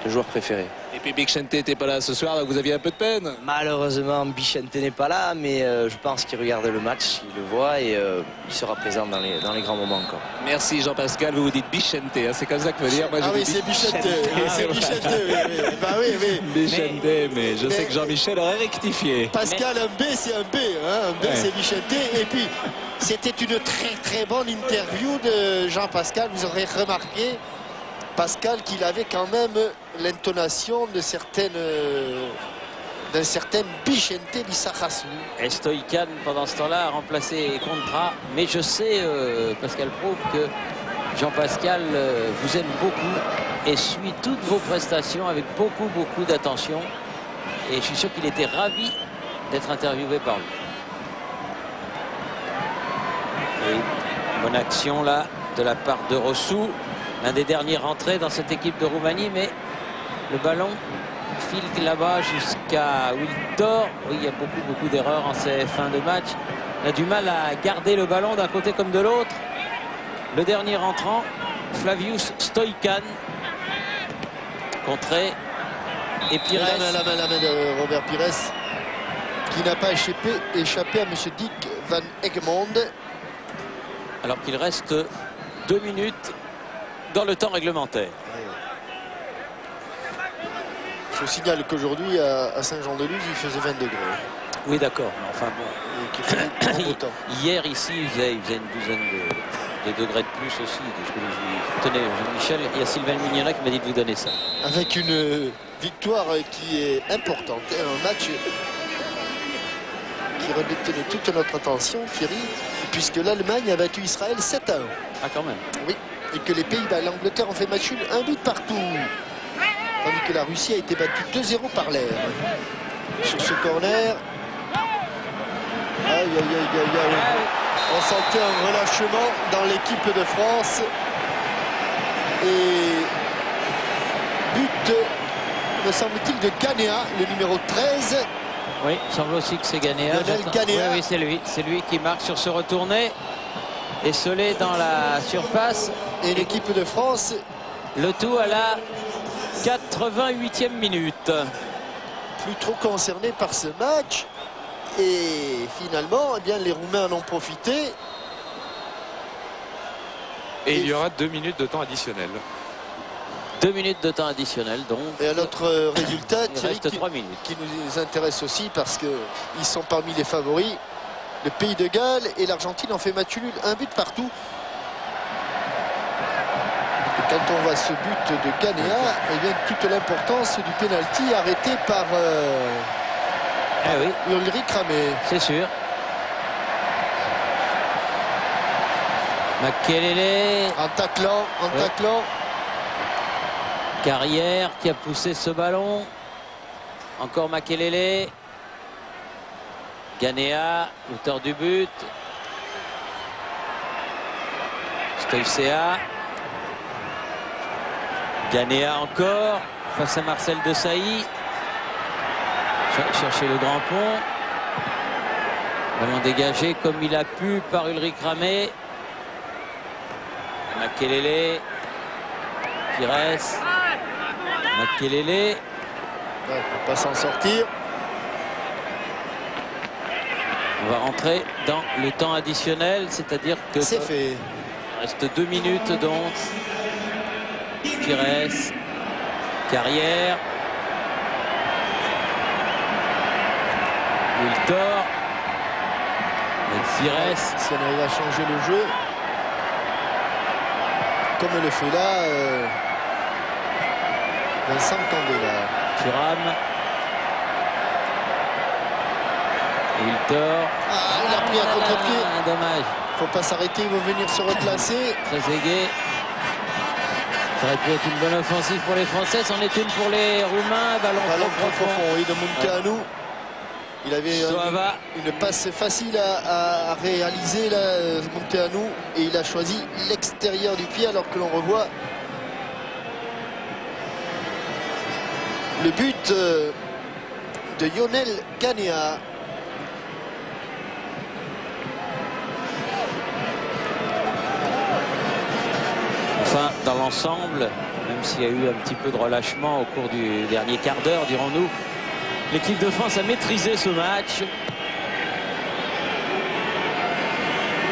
de joueur préféré. Et puis Bichente n'était pas là ce soir, donc vous aviez un peu de peine. Malheureusement, Bichente n'est pas là, mais je pense qu'il regarde le match, il le voit et il sera présent dans les grands moments encore. Merci Jean-Pascal, vous dites Bichente, hein, c'est comme ça que veut dire. Moi, oui, c'est Bichente. C'est Bichente, oui. Bah oui. Bichente, mais je sais que Jean-Michel aurait rectifié. Pascal, un B, c'est un B. Hein. Un B, c'est Bichente. Et puis, c'était une très bonne interview de Jean-Pascal. Vous aurez remarqué, Pascal, qu'il avait quand même l'intonation d'un certain Bichente Lissarasu. Et Stoïcan, pendant ce temps-là, a remplacé Contra. Mais je sais, Pascal Pro, que Jean-Pascal vous aime beaucoup et suit toutes vos prestations avec beaucoup d'attention. Et je suis sûr qu'il était ravi d'être interviewé par lui. Et bonne action là de la part de Rossou, l'un des derniers rentrés dans cette équipe de Roumanie, mais le ballon file là-bas jusqu'à Wiltor. Oui, il y a beaucoup d'erreurs en ces fins de match. On a du mal à garder le ballon d'un côté comme de l'autre. Le dernier rentrant, Flavius Stoican, contré. Et Pires. La main de Robert Pires, qui n'a pas échappé à M. Dick Van Egmond. Alors qu'il reste 2 minutes dans le temps réglementaire. Je vous signale qu'aujourd'hui, à Saint-Jean-de-Luz, il faisait 20 degrés. Oui, d'accord. Mais enfin bon. Hier, ici, il faisait une douzaine de degrés de plus aussi. Tenez, Jean-Michel, il y a Sylvain Mignonnet qui m'a dit de vous donner ça. Avec une victoire qui est importante. Un match qui retenait toute notre attention, Thierry, puisque l'Allemagne a battu Israël 7-1. Ah, quand même. Oui, et que les Pays-Bas et l'Angleterre ont fait match nul, 1 but partout. Tandis que la Russie a été battue 2-0 par l'air. Sur ce corner. Aïe. On sentait un relâchement dans l'équipe de France. Et but, me semble-t-il, de Ghanéa, le numéro 13. Oui, il semble aussi que c'est Ghanéa. Oui, c'est lui. C'est lui qui marque sur ce retourné. Esselé dans la surface. Et l'équipe de France. Le tout à la 88e minute. Plus trop concerné par ce match. Et finalement, eh bien, les Roumains en ont profité. Et il y aura 2 minutes de temps additionnel. 2 minutes de temps additionnel, donc. Et à notre résultat, il Thierry, reste 3 minutes. qui nous intéresse aussi parce qu'ils sont parmi les favoris. Le Pays de Galles et l'Argentine ont fait match nul, 1 but partout. Et quand on voit ce but de Ghanéa, eh bien, toute l'importance du pénalty arrêté par Ulrich Ramé. C'est sûr. Makelele. En taclant. Carrière qui a poussé ce ballon. Encore Makelele. Ghanéa, auteur du but. Stoïcea. Ghanéa encore face à Marcel Desailly. Chercher le grand pont. Ballon dégagé comme il a pu par Ulrich Ramé. Makelele. Pires. Makelele. On ne peut pas s'en sortir. On va rentrer dans le temps additionnel, c'est-à-dire que c'est fait. Il reste 2 minutes donc. Pires. Carrière. Wiltor. Pires. Si on arrive à changer le jeu, comme le fait là Vincent Candela. Thuram. Wiltor. Il a pris un contre-pied. Dommage. Il ne faut pas s'arrêter, il va venir se reclasser. Trezeguet. Ça aurait pu être une bonne offensive pour les Français, c'en est une pour les Roumains. Ballon profond. Oui, de Munteanu. Il avait une passe facile à réaliser, là, Munteanu, et il a choisi l'extérieur du pied, alors que l'on revoit le but de Lionel Ghanéa. Enfin, dans l'ensemble, même s'il y a eu un petit peu de relâchement au cours du dernier quart d'heure, dirons-nous, l'équipe de France a maîtrisé ce match.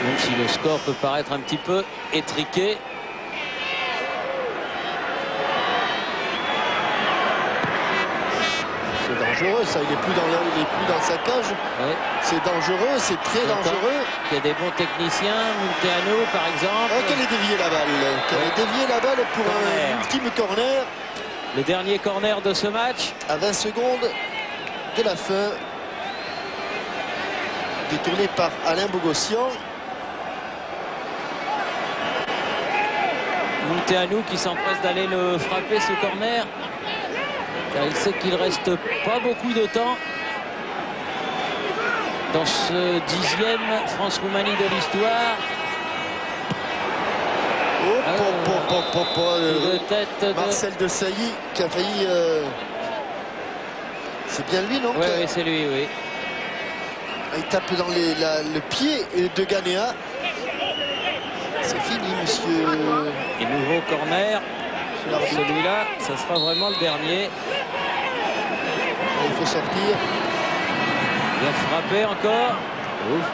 Même si le score peut paraître un petit peu étriqué. C'est dangereux, ça. Il n'est plus dans sa cage. Ouais. C'est dangereux, c'est très dangereux. Il y a des bons techniciens, Munteanu par exemple. Qu'elle ait dévié la balle. Qu'elle ait dévié la balle pour un ultime corner. Le dernier corner de ce match. À 20 secondes de la fin. Détourné par Alain Bogossian. Munteanu qui s'empresse d'aller le frapper ce corner. Car il sait qu'il reste pas beaucoup de temps dans ce 10e France-Roumanie de l'histoire. De tête Marcel Desailly qui a failli... C'est bien lui, non? Oui, c'est lui, oui. Il tape dans le pied de Ghanéa. C'est fini, monsieur. Et nouveau corner. Celui-là, ça sera vraiment le dernier. Il faut sortir. Bien frappé encore. Ouf.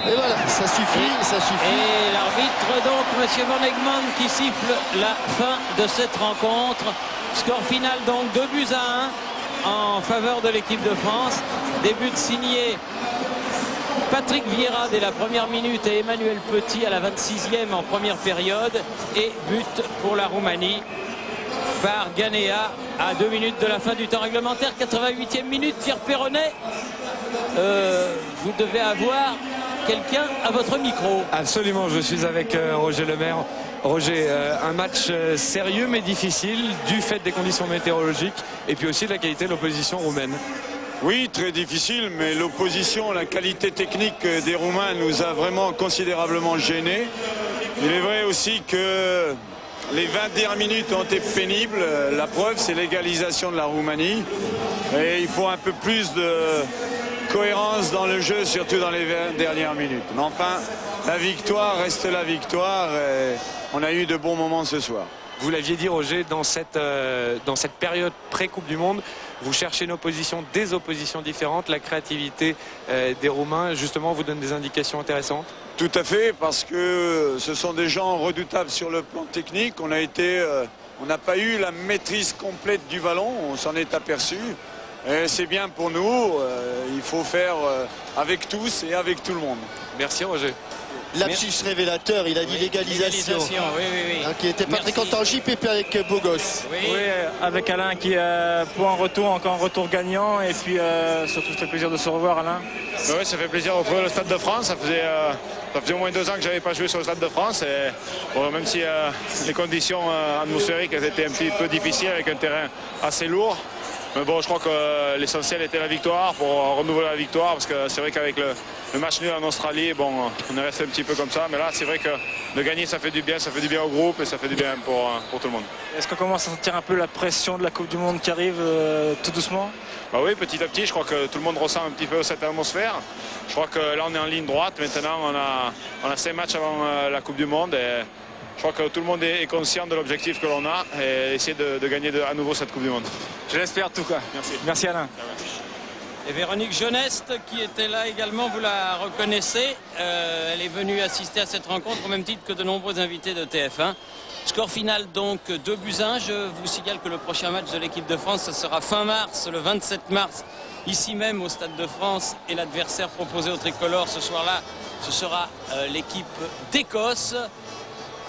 Et voilà, ça suffit, ça suffit. Et l'arbitre, donc, monsieur Van Egmond, qui siffle la fin de cette rencontre. Score final, donc, 2-1 en faveur de l'équipe de France. Des buts signés Patrick Vieira dès la première minute et Emmanuel Petit à la 26e en première période. Et but pour la Roumanie par Ghanéa à 2 minutes de la fin du temps réglementaire. 88e minute, Pierre Perronnet. Vous devez avoir quelqu'un à votre micro. Absolument, je suis avec Roger Lemaire. Roger, un match sérieux mais difficile du fait des conditions météorologiques et puis aussi de la qualité de l'opposition roumaine. Oui, très difficile, mais l'opposition, la qualité technique des Roumains nous a vraiment considérablement gênés. Il est vrai aussi que les 20 dernières minutes ont été pénibles. La preuve, c'est l'égalisation de la Roumanie. Et il faut un peu plus de cohérence dans le jeu, surtout dans les 20 dernières minutes. Mais enfin, la victoire reste la victoire. Et on a eu de bons moments ce soir. Vous l'aviez dit, Roger, dans cette période pré-Coupe du Monde, vous cherchez des oppositions différentes. La créativité des Roumains, justement, vous donne des indications intéressantes. Tout à fait, parce que ce sont des gens redoutables sur le plan technique. On n'a pas eu la maîtrise complète du ballon, on s'en est aperçu. C'est bien pour nous, il faut faire avec tous et avec tout le monde. Merci, Roger. Lapsus révélateur, il a dit l'égalisation. Oui. Qui était pas très content, JPP avec Bogos. Oui, avec Alain qui pour un retour, encore un retour gagnant. Et puis surtout, ça fait plaisir de se revoir, Alain. Oui, ça fait plaisir de retrouver le Stade de France. Ça faisait au moins 2 ans que je n'avais pas joué sur le Stade de France. Et, bon, même si les conditions atmosphériques étaient un petit peu difficiles avec un terrain assez lourd. Mais bon, je crois que l'essentiel était la victoire, pour renouveler la victoire, parce que c'est vrai qu'avec le match nul en Australie, bon, on est resté un petit peu comme ça. Mais là, c'est vrai que de gagner, ça fait du bien au groupe et ça fait du bien pour tout le monde. Est-ce qu'on commence à sentir un peu la pression de la Coupe du Monde qui arrive tout doucement? Bah oui, petit à petit, je crois que tout le monde ressent un petit peu cette atmosphère. Je crois que là, on est en ligne droite. Maintenant, on a 5 matchs avant la Coupe du Monde. Et je crois que tout le monde est conscient de l'objectif que l'on a et essayer de gagner à nouveau cette Coupe du Monde. Je l'espère en tout cas. Merci Alain. Et Véronique Jeuneste qui était là également, vous la reconnaissez. Elle est venue assister à cette rencontre au même titre que de nombreux invités de TF1. Score final donc 2-1. Je vous signale que le prochain match de l'équipe de France, ce sera fin mars, le 27 mars, ici même au Stade de France. Et l'adversaire proposé au tricolore ce soir-là, ce sera l'équipe d'Écosse.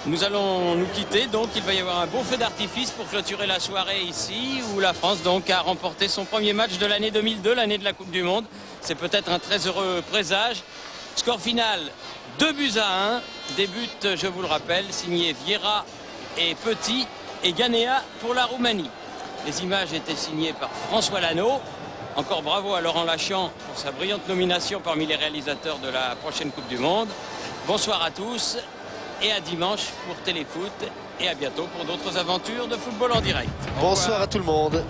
Nous allons nous quitter, donc il va y avoir un beau feu d'artifice pour clôturer la soirée ici, où la France donc a remporté son premier match de l'année 2002, l'année de la Coupe du Monde. C'est peut-être un très heureux présage. Score final 2-1. Des buts, je vous le rappelle, signés Vieira et Petit et Ghanéa pour la Roumanie. Les images étaient signées par François Lanaud. Encore bravo à Laurent Lachan pour sa brillante nomination parmi les réalisateurs de la prochaine Coupe du Monde. Bonsoir à tous. Et à dimanche pour Téléfoot et à bientôt pour d'autres aventures de football en direct. Bonsoir à tout le monde.